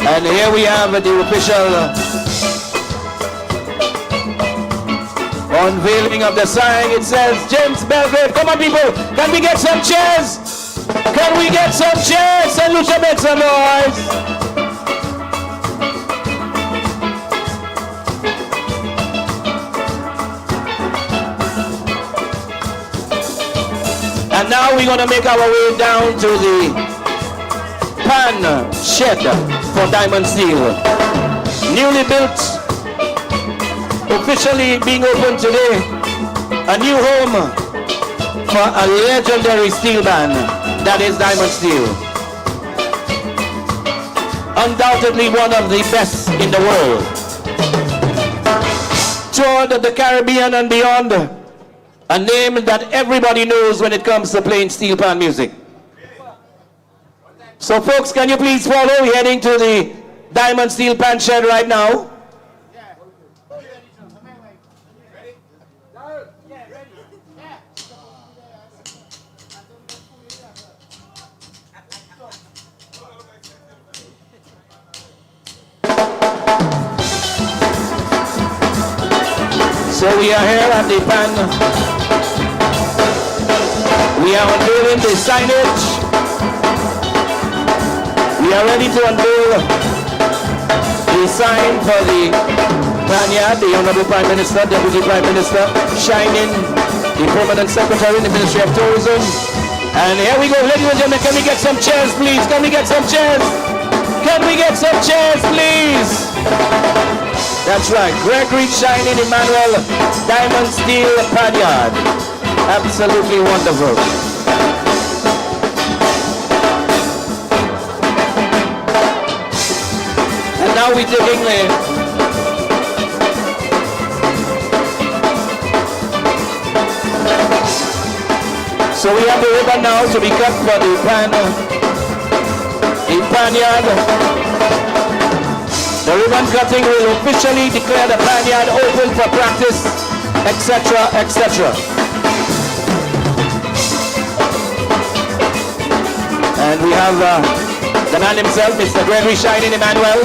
and here we have the official unveiling of the sign. It says James Belgrave. Come on, people. Can we get some cheers? Can we get some cheers? And Lucia, make some noise. And now we're going to make our way down to the pan shed for Diamond Steel. Newly built, officially being opened today, a new home for a legendary steel band, that is Diamond Steel. Undoubtedly one of the best in the world. Toured the Caribbean and beyond, a name that everybody knows when it comes to playing steel pan music. So folks, can you please follow? We're heading to the Diamond Steel pan shed right now. So we are here at the pan. We are unveiling the signage. We are ready to unveil the sign for the Panyard, the Honorable Prime Minister, Deputy Prime Minister, Shining, the Permanent Secretary in the Ministry of Tourism. And here we go, ladies and gentlemen, can we get some chairs, please? Can we get some chairs? Can we get some chairs, please? That's right, Gregory Shining Emmanuel, Diamond Steel Panyard. Absolutely wonderful. And now we're taking the So we have the ribbon now to be cut for the panyard. The ribbon cutting will officially declare the panyard open for practice, etc., etc. And we have the man himself, Mr. Gregory Shining Emmanuel.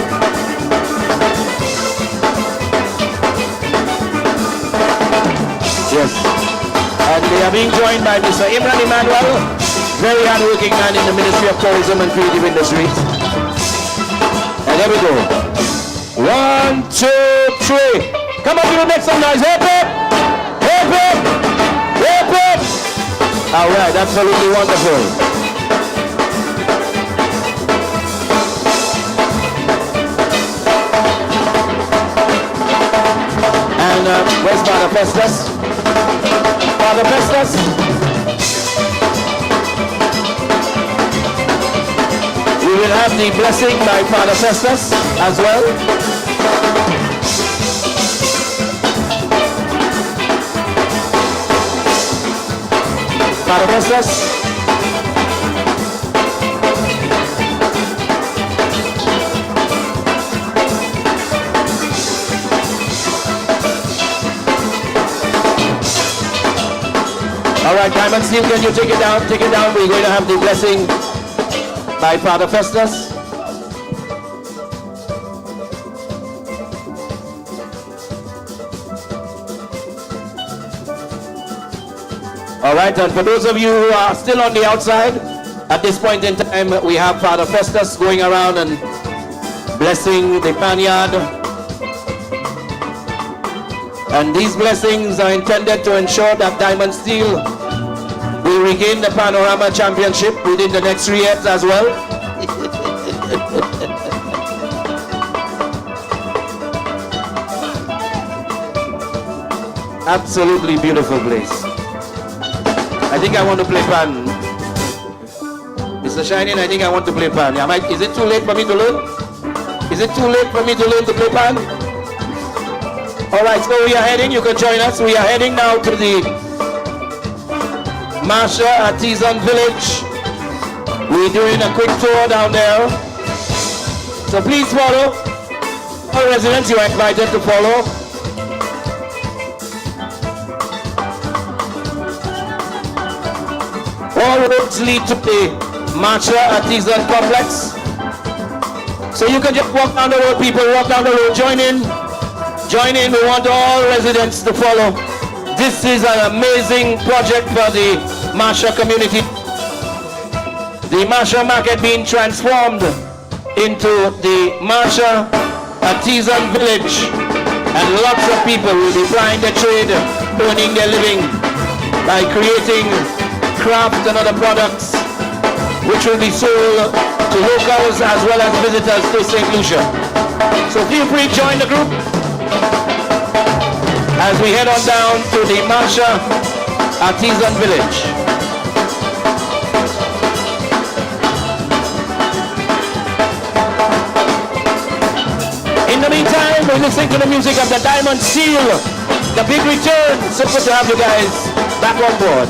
Yes. And they are being joined by Mr. Imran Emmanuel, very hard-working man in the Ministry of Tourism and Creative Industries. And there we go. 1, 2, 3. Come on, people, make some noise. Hip hip! Hip hip! Hip hip! All right, absolutely wonderful. And where's Father Festus? Father Festus? We will have the blessing by Father Festus as well. Father Festus? All right, Diamond Steel, can you take it down? Take it down. We're going to have the blessing by Father Festus. All right, and for those of you who are still on the outside, at this point in time, we have Father Festus going around and blessing the panyard. And these blessings are intended to ensure that Diamond Steel will regain the Panorama Championship within the next 3 years as well. Absolutely beautiful place. I think I want to play pan. Mr. Shining, I think I want to play pan. Is it too late for me to learn? Is it too late for me to learn to play pan? All right, so we are heading, you can join us. We are heading now to the Marsha Artisan Village. We're doing a quick tour down there. So please follow. All residents, you are invited to follow. All roads lead to the Marsha Artisan Complex. So you can just walk down the road, people, walk down the road, join in. Join in, we want all residents to follow. This is an amazing project for the Marsha community. The Marsha market being transformed into the Marsha Artisan Village. And lots of people will be plying their trade, earning their living by creating craft and other products which will be sold to locals as well as visitors to St. Lucia. So feel free to join the group as we head on down to the Marsha Artisan Village. In the meantime, we're listening to the music of the Diamond Steel, the big return. So good to have you guys back on board.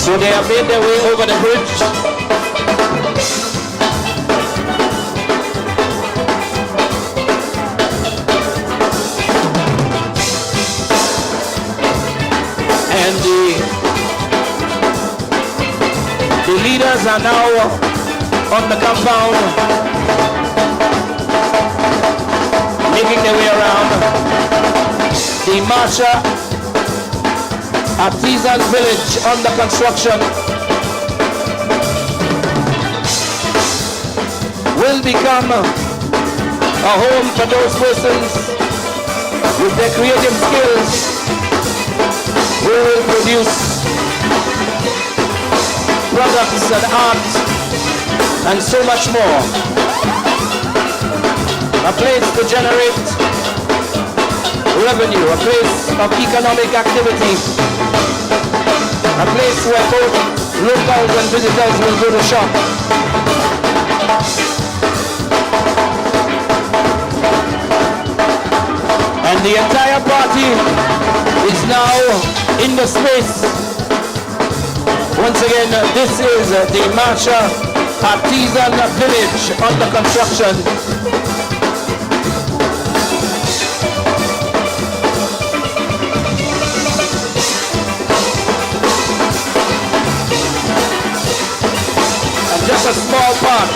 So they have made their way over the bridge. And the leaders are now on the compound, making their way around. The Marsha Artisan Village under construction will become a home for those persons with their creative skills who will produce products and art and so much more. A place to generate revenue, a place of economic activity, a place where both locals and visitors will go to shop. And the entire party is now in the space. Once again, this is the Marsha Artisan Village under construction. And just a small part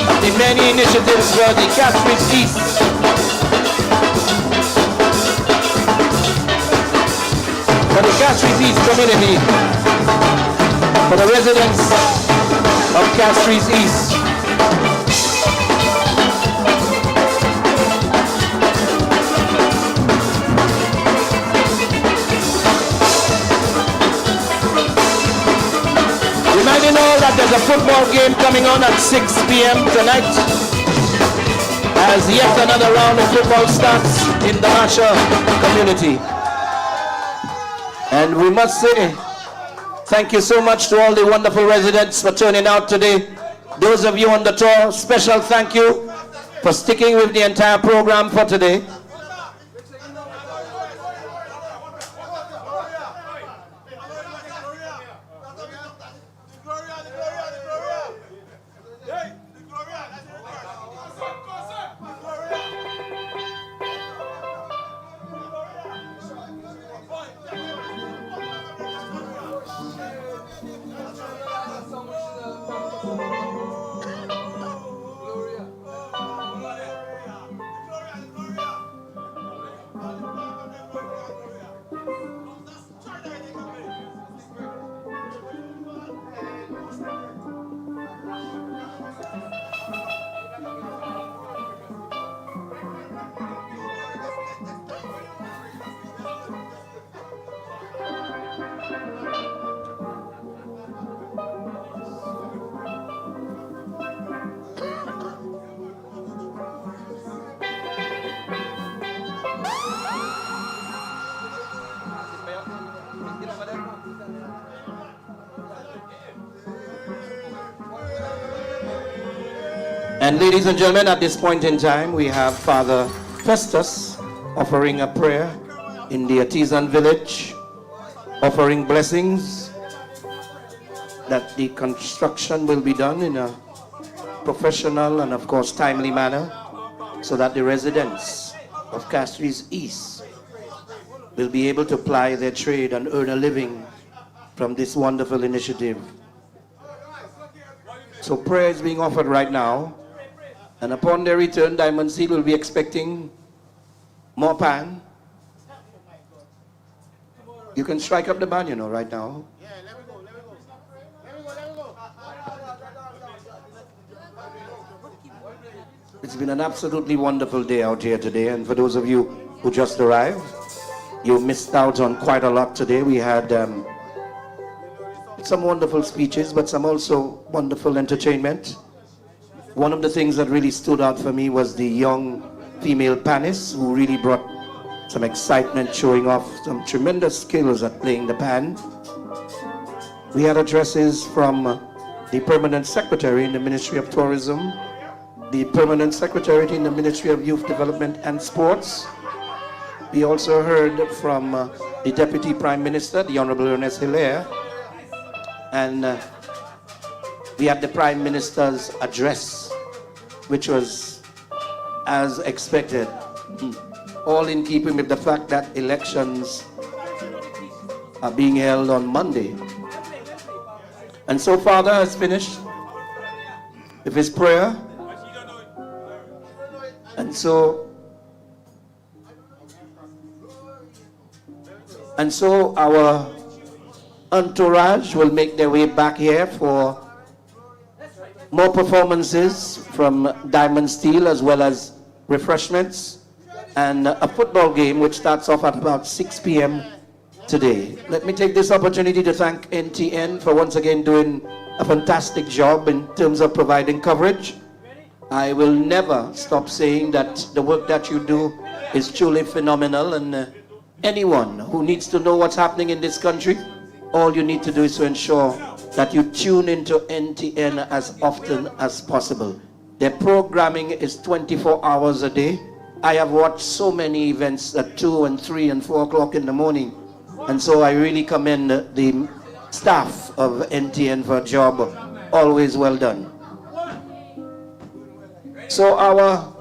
of the many initiatives for the Castries East. For the Castries East community, for the residents of Castries East. Reminding all that there's a football game coming on at 6 p.m. tonight, as yet another round of football starts in the Marsha community. And we must say thank you so much to all the wonderful residents for turning out today. Those of you on the tour, special thank you for sticking with the entire program for today. And ladies and gentlemen, at this point in time, we have Father Festus offering a prayer in the artisan village, offering blessings that the construction will be done in a professional and of course timely manner, so that the residents of Castries East will be able to ply their trade and earn a living from this wonderful initiative. So prayer is being offered right now. And upon their return, Diamond Seal will be expecting more pan. You can strike up the band, you know, right now. It's been an absolutely wonderful day out here today. And for those of you who just arrived, you missed out on quite a lot today. We had some wonderful speeches, but some also wonderful entertainment. One of the things that really stood out for me was the young female panists who really brought some excitement, showing off some tremendous skills at playing the pan. We had addresses from the Permanent Secretary in the Ministry of Tourism, the Permanent Secretary in the Ministry of Youth Development and Sports. We also heard from the Deputy Prime Minister, the Honorable Ernest Hilaire, and we had the Prime Minister's address, which was as expected, all in keeping with the fact that elections are being held on Monday. And so Father has finished with his prayer. And so our entourage will make their way back here for more performances from Diamond Steel, as well as refreshments and a football game which starts off at about 6 p.m. today. Let me take this opportunity to thank NTN for once again doing a fantastic job in terms of providing coverage. I will never stop saying that the work that you do is truly phenomenal, and anyone who needs to know what's happening in this country, all you need to do is to ensure that you tune into NTN as often as possible. Their programming is 24 hours a day. I have watched so many events at 2 and 3 and 4 o'clock in the morning, and so I really commend the staff of NTN for a job always well done. So our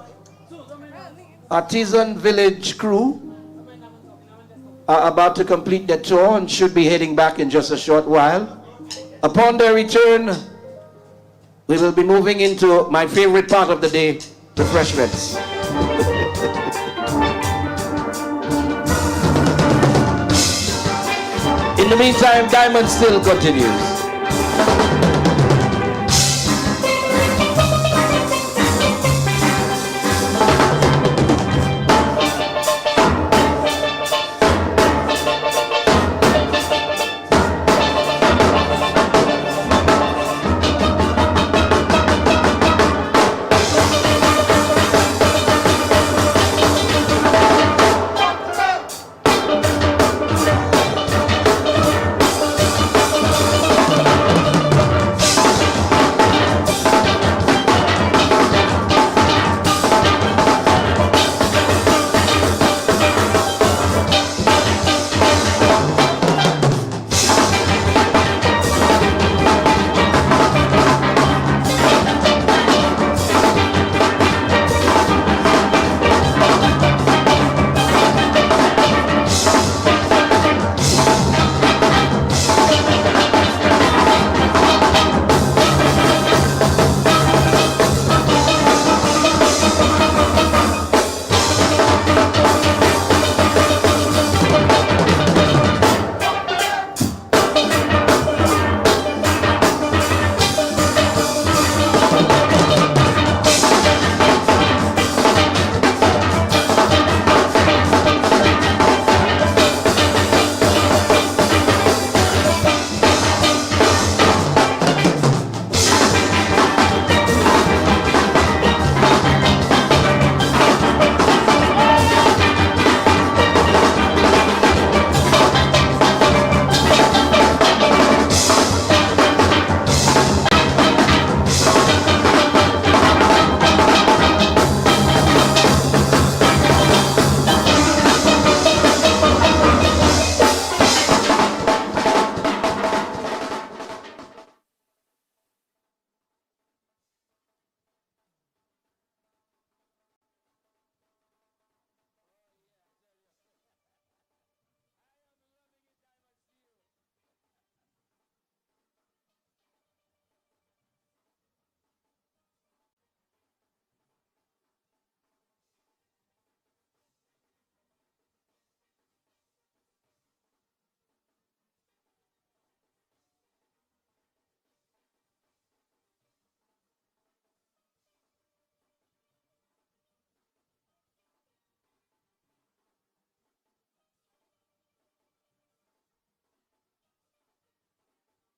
Artisan Village crew are about to complete their tour and should be heading back in just a short while. Upon their return, we will be moving into my favorite part of the day, refreshments. In the meantime, Diamond still continues.